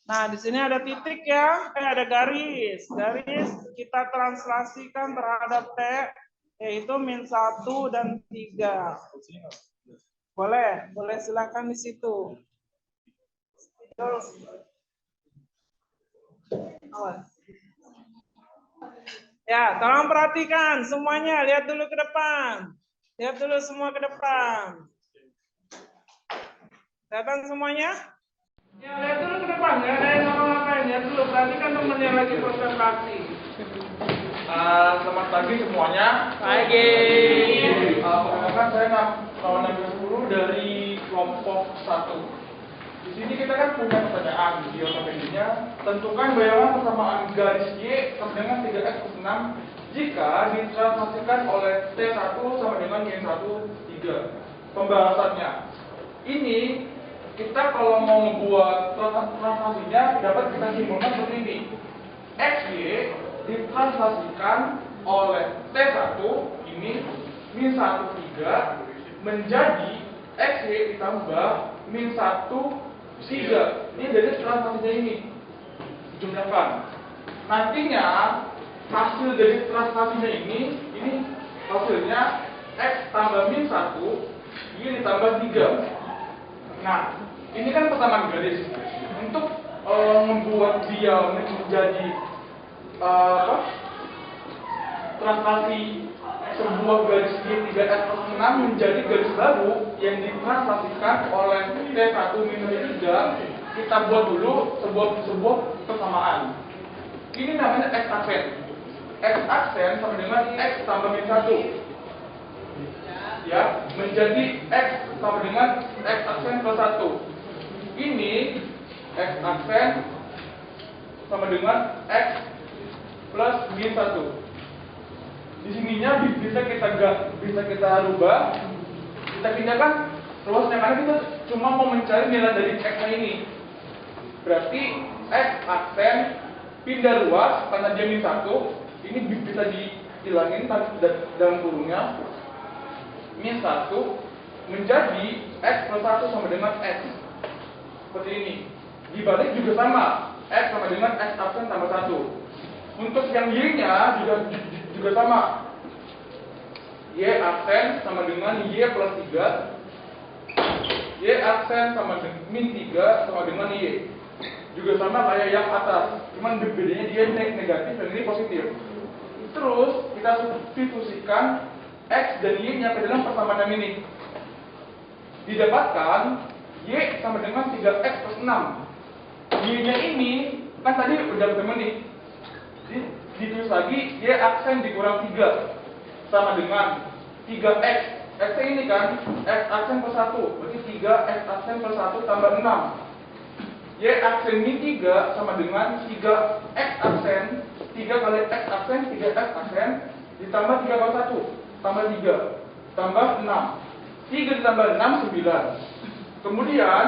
Nah, di sini ada titik ya, ada garis. Garis kita translasikan terhadap T, yaitu -1 dan 3. Boleh silakan di situ. Ya, tolong perhatikan semuanya. Lihat dulu ke depan. Lihat dulu semua ke depan. Kelihatan semuanya? Ya, lihat dulu ke depan. Nggak ada yang ngapa-ngapain. Lihat dulu. Perhatikan temennya lagi presentasi. Selamat pagi semuanya. Pagi. Perkenalkan saya kawan dulu dari kelompok 1. Di sini kita kan punya pertanyaan di ortopedinya. Tentukan bayangan persamaan garis Y sama dengan 3x plus 6 jika ditranslasikan oleh T1 sama dengan Y1 3. Pembahasannya. Ini kita kalau mau membuat translasinya dapat kita simpulkan seperti ini. XY ditranslasikan oleh T1 ini min1 3 menjadi XY ditambah min1 3. Ini dari transaksinya ini. Jumlahkan. Nantinya hasil dari transaksinya ini hasilnya X tambah min 1, Y ditambah 3. Nah, ini kan persamaan garis. Untuk membuat dia menjadi transaksi sebuah garis Y3X plus 6 menjadi garis baru yang ditransaksikan oleh T1 minus T3, kita buat dulu sebuah persamaan. Ini namanya X aksen. X aksen sama dengan X tambah min 1. Ya, menjadi X sama dengan X aksen plus 1. Ini X aksen sama dengan X plus min 1. Di sininya bisa kita rubah, kita pindahkan ruasnya karena kita cuma mau mencari nilai dari X ini. Berarti X aksen pindah ruas karena dia min 1, ini bisa dihilangin dalam kurungnya. Min 1 menjadi X plus 1 sama dengan X. Seperti ini. Dibalik juga sama, X sama dengan X aksen tambah 1. Untuk yang Y-nya juga sama. Y aksen sama dengan Y plus 3. Y aksen sama dengan min 3 sama dengan Y. Juga sama kayak yang atas. Cuman bedanya dia negatif dan ini positif. Terus kita substitusikan X dan Y-nya ke dalam persamaan yang ini. Didapatkan Y sama dengan 3X plus 6. Y-nya ini kan tadi udah ketemu nih. Ditulis lagi Y aksen dikurang 3 sama dengan 3X. X ini kan X aksen plus 1, berarti 3X aksen plus 1 tambah 6. Y aksen min 3 sama dengan 3X aksen, 3 kali X aksen, 3X aksen ditambah 3 kali 1 tambah 3 tambah 6. 3 ditambah 6 9. Kemudian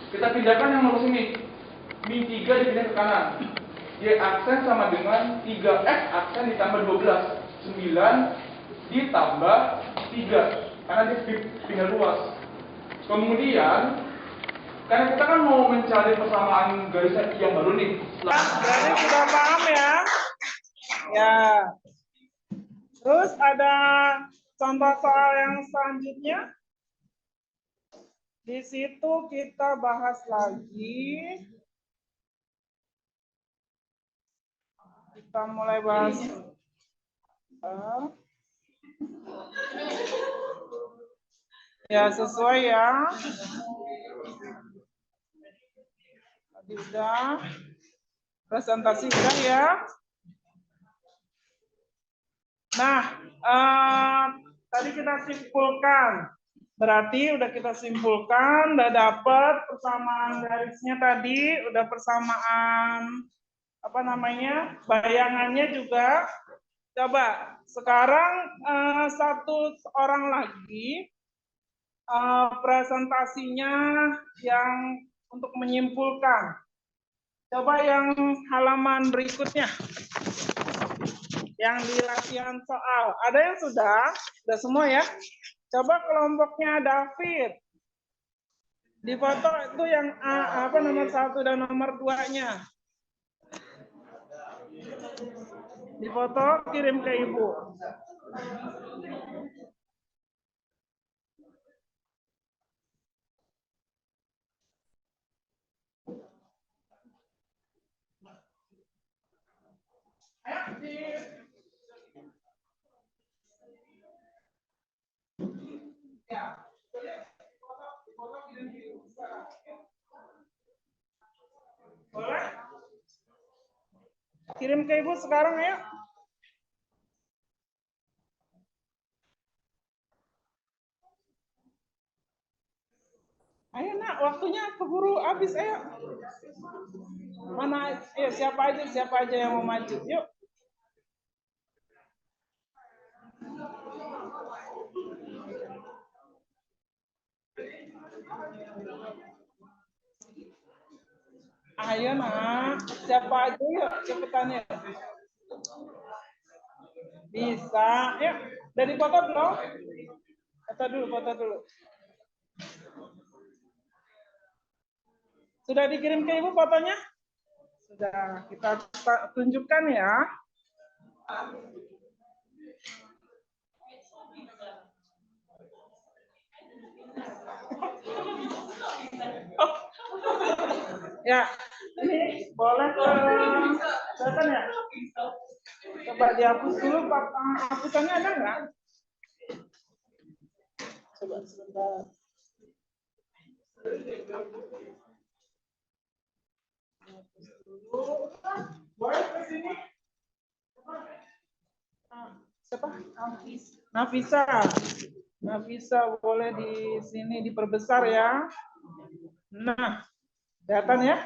kita pindahkan yang nomor sini. Min 3 dipindah ke kanan. Y aksen sama dengan 3X aksen ditambah 12. 9 ditambah 3. Karena dia pindah luas. Kemudian, karena kita kan mau mencari persamaan garis yang baru nih. Berarti sudah paham ya? Ya. Terus ada contoh soal yang selanjutnya. Di situ kita bahas lagi. Kita mulai bahas. Ya, sesuai ya. Tadi udah. Presentasi udah ya. Nah, tadi kita simpulkan. Berarti udah kita simpulkan, udah dapat persamaan garisnya tadi, udah persamaan apa namanya, bayangannya juga. Coba sekarang satu orang lagi presentasinya yang untuk menyimpulkan. Coba yang halaman berikutnya. Yang di latihan soal. Ada yang sudah semua ya. Coba kelompoknya David. Di foto itu yang apa nomor 1 dan nomor 2-nya. Di foto kirim ke Ibu. Boleh? Kirim ke Ibu sekarang ya. Ayo nak, waktunya keburu habis, ayo. Mana, ayo siapa aja yang mau maju, yuk. Ayo nak, siapa aja yuk, cepetan ya. Bisa, yuk. Dari foto belum? Foto dulu. Sudah dikirim ke Ibu fotonya? Sudah, kita tunjukkan ya. Oh. Ya, ini boleh kelihatan ya? Coba dihapus dulu, Pak. Hapusannya ada nggak? Coba sebentar. Boleh ke sini? Siapa? Nafisa. Nafisa boleh di sini diperbesar ya. Nah, kelihatan ya?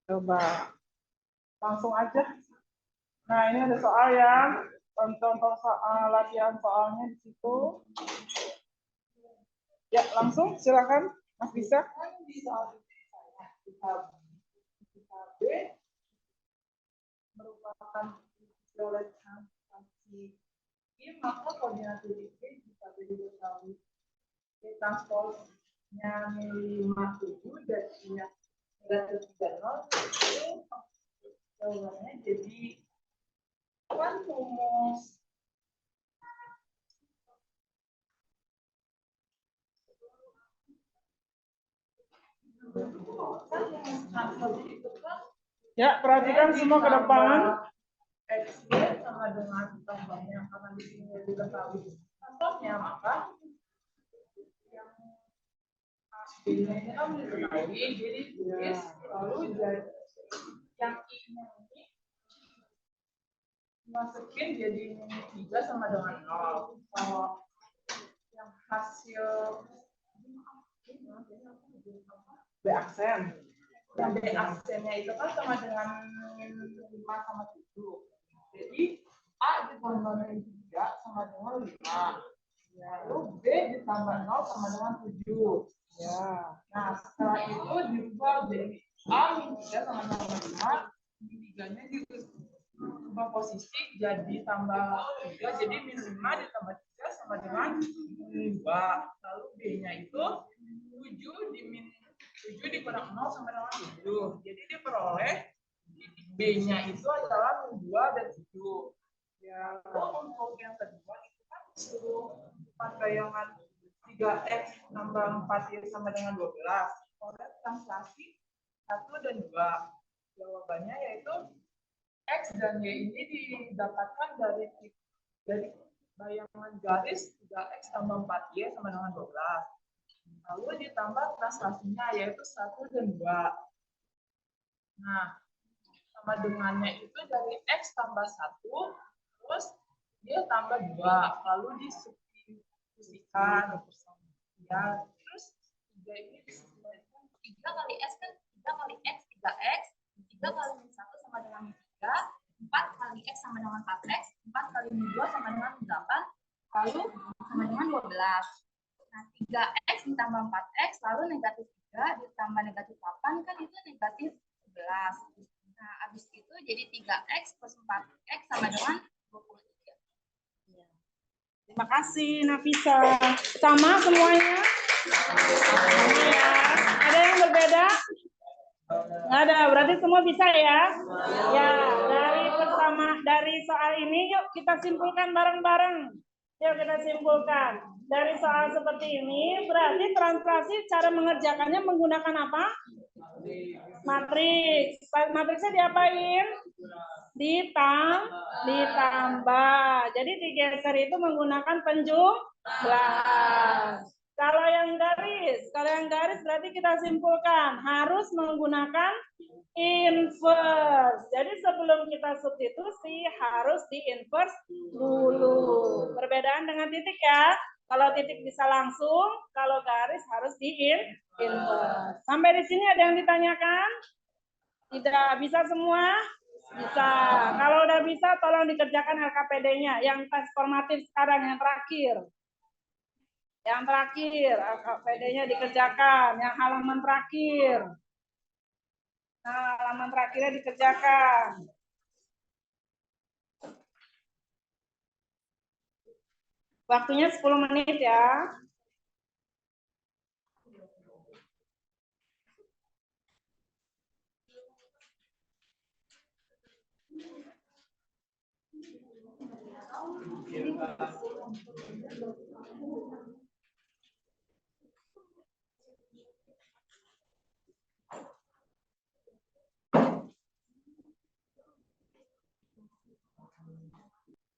Coba langsung aja. Nah, ini ada soal ya. Contoh soal latihan soalnya di situ. Ya, langsung silakan Mas bisa. B merupakan proletan sanksi. Maka koordinat titik B bisa diketahui. Transportnya 57 dan punya negatif 30 itu jawabannya jadi kan rumus ya, perhatikan semua ke depan. XY sama dengan tambahnya karena di sini diketahui contohnya, maka yang ini kan diketahui, jadi tulis lalu jadi yang ini masukin jadi 3 sama dengan 0. Kalau yang hasil B aksen. Yang B aksennya itu kan sama dengan 5 sama 7. Jadi A ditambah 3 sama dengan 5. Lalu B ditambah 0 sama dengan 7. Ya. Nah, setelah itu diubah jadi A min 3 sama dengan 5. Min 3-nya diubah posisi jadi tambah 3. Jadi min 5 ditambah 3 sama dengan 2. Lalu B-nya itu 7 di min 7 dikurang 0 sama dengan 7. Jadi diperoleh B-nya itu adalah 2 dan 7. Ya, untuk yang kedua itu kan suruh bayangan 3x tambah 4y sama dengan 12. Oleh translasi 1 dan 2. Jawabannya yaitu x dan y ini didapatkan dari bayangan garis 3x tambah 4y sama dengan 12. Lalu ditambah translasinya yaitu 1 dan 2. Nah, sama dengannya itu dari x tambah 1, terus dia tambah 2, lalu disubstitusikan. Ya, terus 3 ini disubstitusikan. 3 kali x kan 3 kali x, 3x, 3 kali min 1 sama dengan min 3, 4 kali x sama dengan 4x, 4 kali min 2 sama dengan 8, lalu sama dengan 12. Nah, 3x ditambah 4x, lalu negatif 3 ditambah negatif 8, kan itu negatif 11. Nah, habis itu jadi 3x plus 4x sama dengan 23. Ya. Terima kasih, Nafisa. Sama semuanya? Ya. Ada yang berbeda? Nggak ada, berarti semua bisa ya? Ya, dari soal ini yuk kita simpulkan bareng-bareng. Yuk kita simpulkan. Dari soal seperti ini, berarti translasi cara mengerjakannya menggunakan apa? Matriks. Matriksnya diapain? Ditambah. Jadi digeser itu menggunakan penjumlahan. Kalau yang garis berarti kita simpulkan harus menggunakan inverse. Jadi sebelum kita substitusi harus di inverse dulu. Perbedaan dengan titik ya. Kalau titik bisa langsung, kalau garis harus di inverse. Sampai di sini ada yang ditanyakan? Tidak bisa semua? Bisa. Kalau udah bisa, tolong dikerjakan LKPD-nya. Yang tes formatif sekarang, yang terakhir. Yang terakhir, LKPD-nya dikerjakan. Yang halaman terakhir. Nah, halaman terakhirnya dikerjakan. Waktunya 10 menit ya.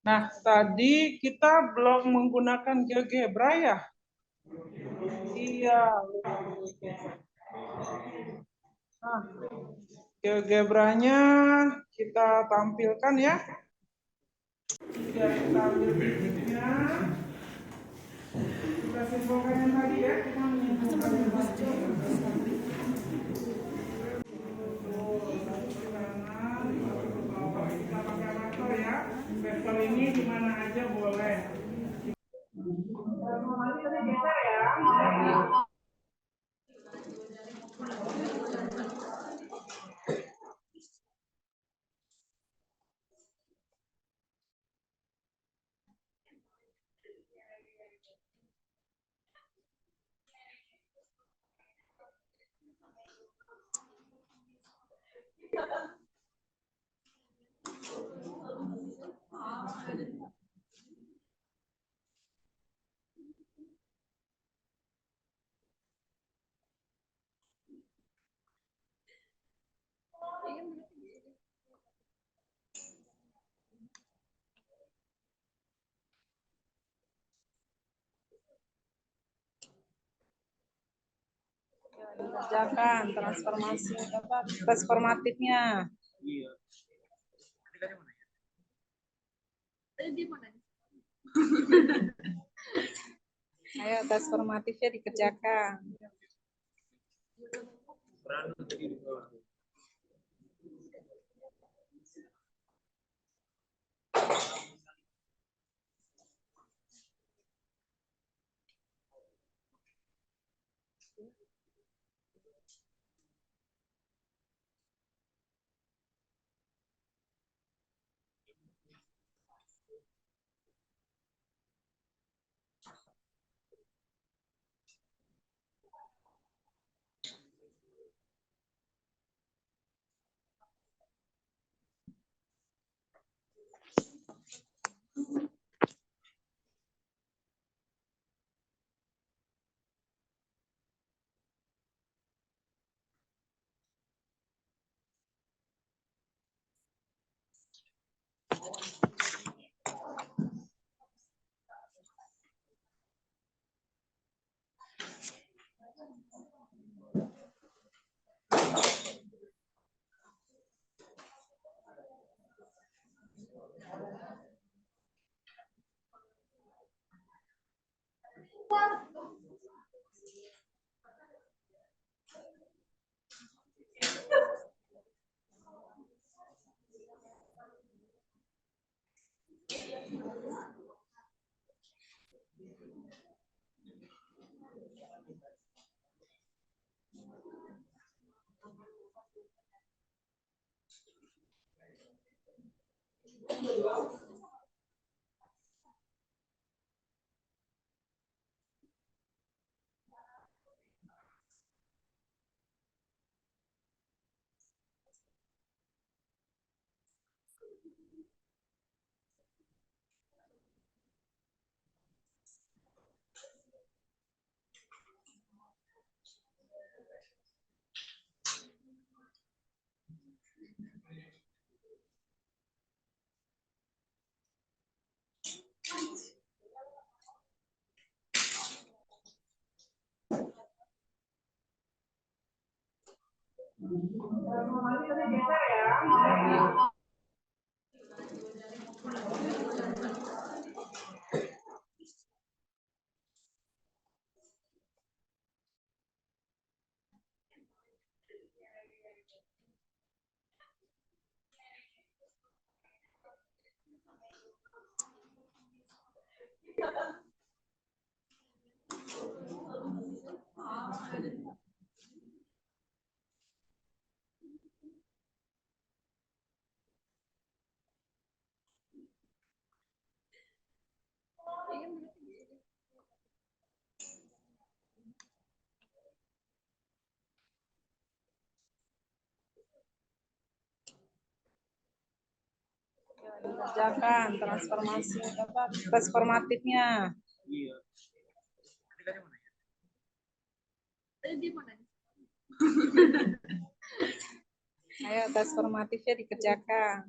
Nah, tadi kita belum menggunakan GeoGebra ya? Iya. Nah, GeoGebra-nya kita tampilkan ya. Sudah kita ambil titiknya. Kita simpulkan yang tadi ya. Kita menyimpulkan yang tadi. Kita pakai vektor ya. Vektor ini di mana aja boleh. Nanti geser ya. Kerjakan transformasi apa transformatifnya. Ayo transformatifnya dikerjakan. Kerjakan transformasi apa? Transformatifnya. Ayo transformatifnya dikerjakan.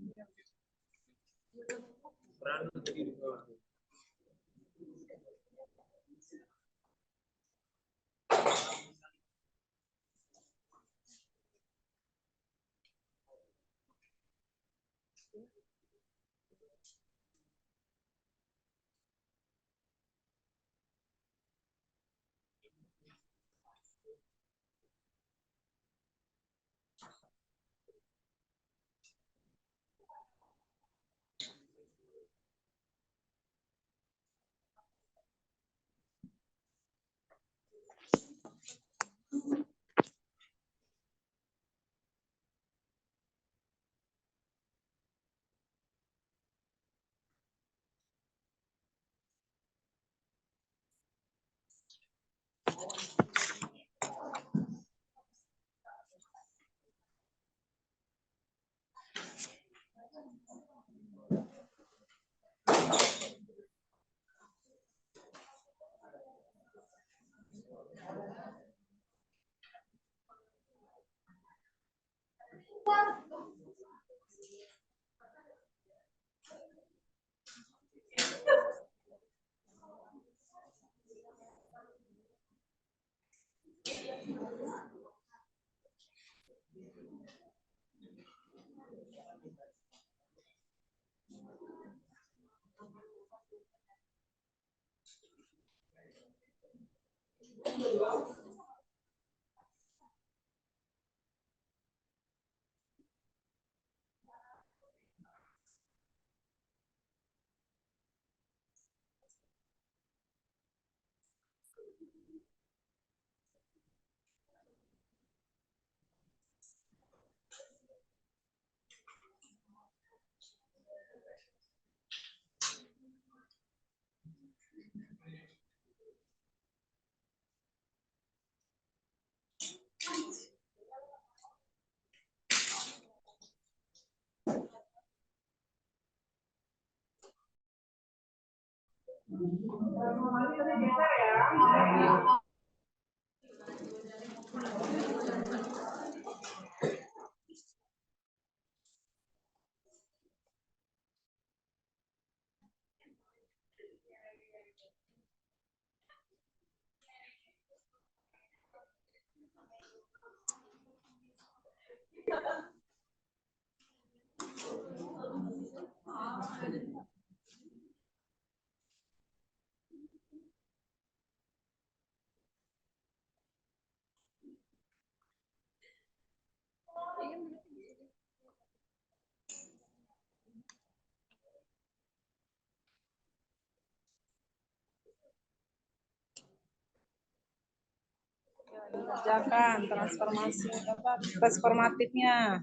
Kerjakan transformasi apa? Transformatifnya.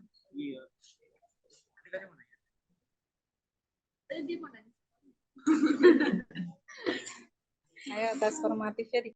Ayo transformatifnya di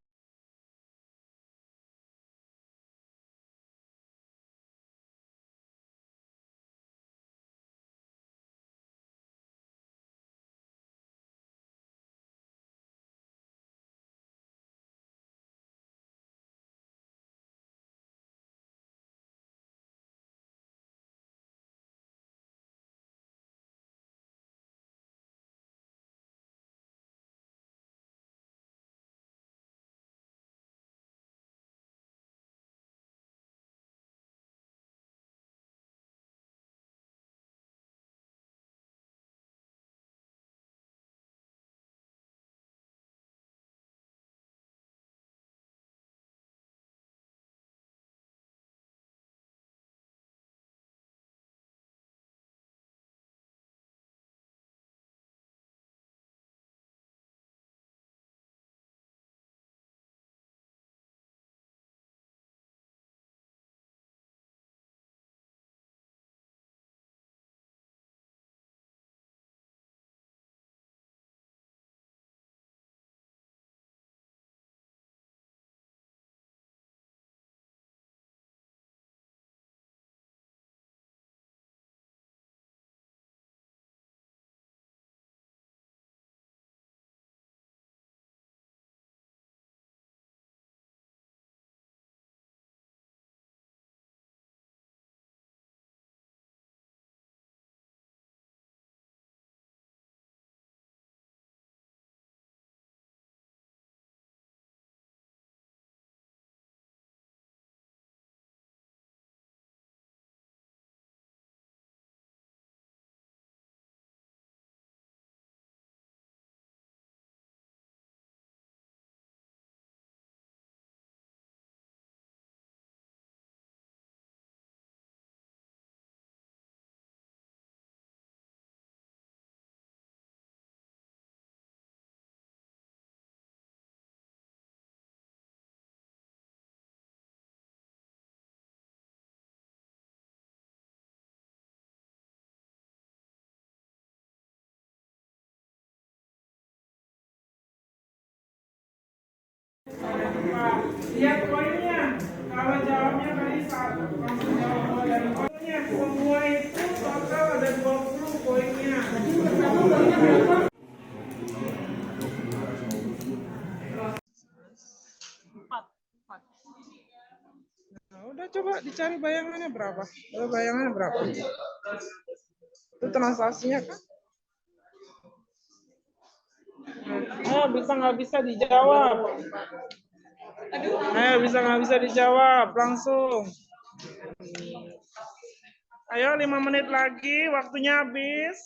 berapa? Lihat poinnya. Kalau jawabnya tadi satu, langsung jawab mulai dari poinnya. Semua itu total ada 20 poinnya. Nah, udah coba dicari bayangannya berapa? Bayangannya berapa? Itu transaksinya kan? Bisa nggak bisa dijawab? Bisa nggak bisa dijawab? Langsung. Ayo 5 menit lagi, waktunya habis.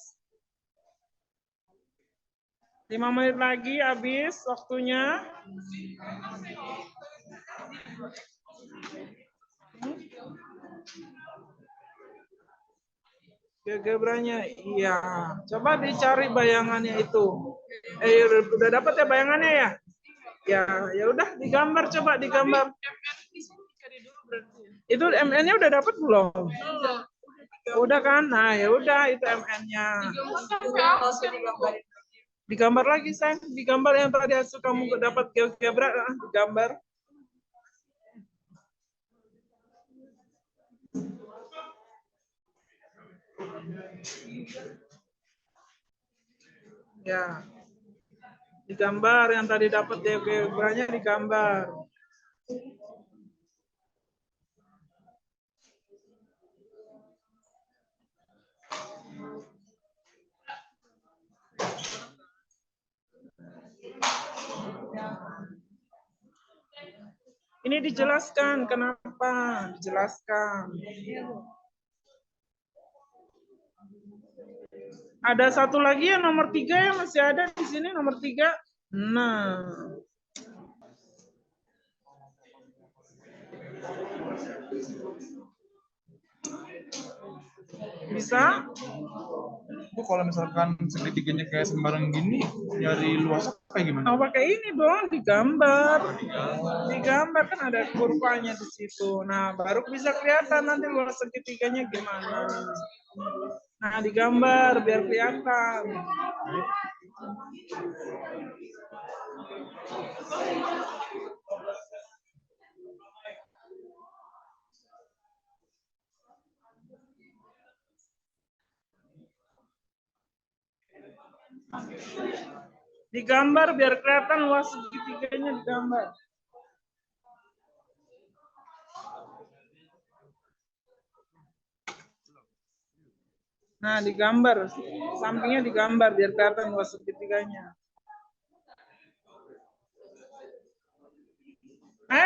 5 menit lagi habis waktunya. Gebranya, iya. Coba dicari bayangannya itu. Udah dapat ya bayangannya ya? Ya udah digambar, coba digambar. Itu MN-nya udah dapat belum? Udah kan? Nah, ya udah itu MN-nya. Digambar lagi, sayang. Digambar yang tadi hasil kamu dapat GeoGebra, digambar. Ya. Digambar yang tadi dapat GeoGebra-nya digambar. Ini dijelaskan kenapa, dijelaskan. Ada satu lagi yang nomor 3 ya, masih ada di sini nomor 3. Nah. Bisa? Bu, kalau misalkan segitiganya kayak sembarang gini, nyari luas kayak gimana? Pakai ini dong, digambar. Digambar kan ada kurvanya di situ. Nah, baru bisa kelihatan nanti luas segitiganya gimana. Nah, digambar biar kelihatan. Digambar biar kelihatan luas segitiganya, digambar. Nah, digambar. Sampingnya digambar biar kelihatan luas segitiganya.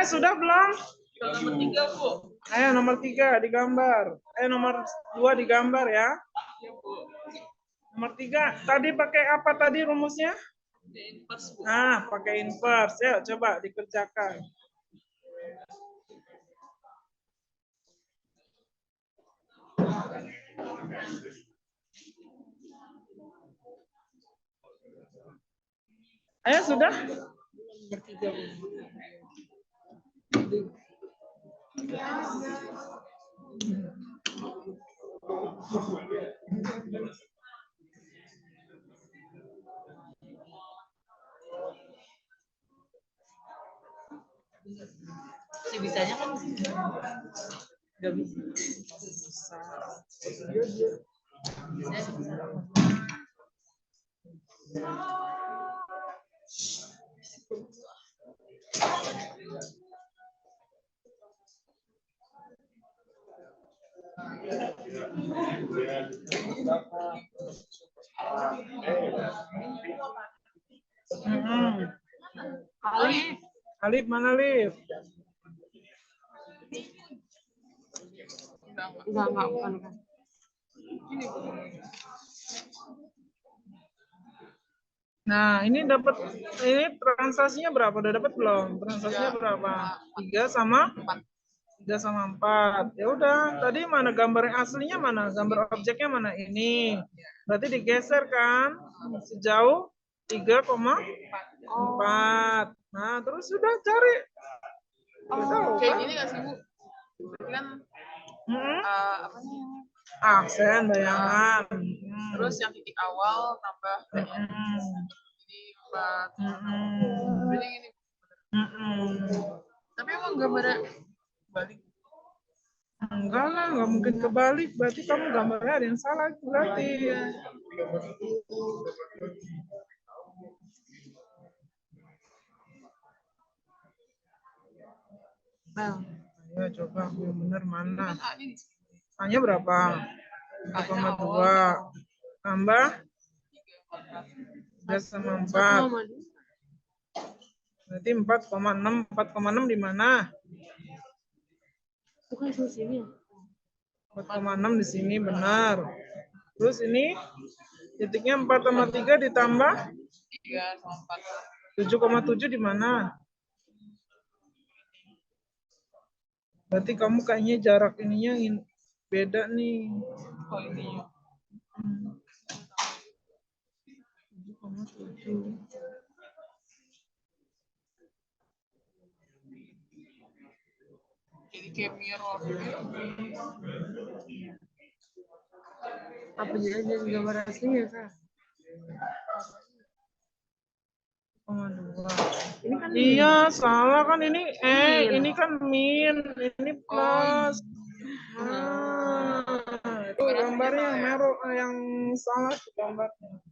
Sudah belum? Nomor 3, Bu. Nomor 3 digambar. Nomor 2 digambar ya. Nomor 3. Tadi pakai apa tadi rumusnya? Inverse, Bu. Pakai inverse. Ya, coba dikerjakan. Sudah? Nomor 3, Bu. Bisanya kan nggak bisa. Alif mana Alif? Enggak, bukan. Nah, ini dapat transaksinya berapa? Udah dapat belum? Transaksinya berapa? 3 sama 4. Ya udah, tadi mana gambar aslinya mana? Gambar objeknya mana? Ini. Berarti digeser kan? Sejauh 3,4. Nah, terus sudah cari. Kayak gini nggak sih, Bu? Berarti kan apa nih? Aksen, bayangan. Terus yang titik awal tambah jadi 4. Berarti gini. Tapi emang gambarnya balik. Enggak lah, nggak mungkin kebalik. Berarti kamu gambarnya ada yang salah berarti. Nah, Ayo coba yang benar mana? kan A-nya di sini. A-nya berapa? 4,2 tambah 3 sama 4. Berarti 4,6. 4,6 di mana? Bukan sini. 4,6 di sini benar. Terus ini titiknya 4,3 ditambah 3 sama 4. 7,7 di mana? Berarti kamu kayaknya jarak ininya beda nih. Oh, ininya. 7,7. Jadi kayak mirror. Apa jadi gambar aslinya, Kak? 0,2. Ini kan Iya, salah kan ini ini kan min, ini plus. Nah, itu gambarnya yang merah, yang salah gambarnya.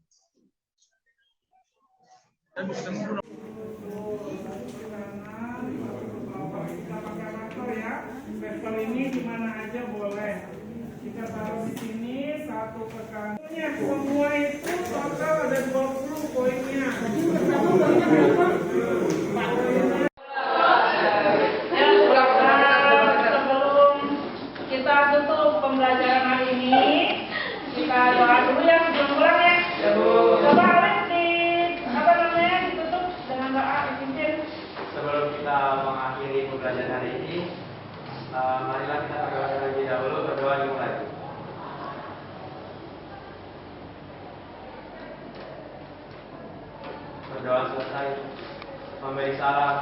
Vektor ini di mana aja boleh. Kita taruh di sini, satu ke kanan. Semua itu total ada 20 poinnya. Sebelum kita tutup pembelajaran hari ini, kita doa dulu ya sebelum pulang ya. Coba apa namanya ditutup dengan doa izin. Sebelum kita mengakhiri pembelajaran hari ini, marilah kita berdoa terlebih dahulu. Berdoa dimulai. Berdoa selesai, memberi salam.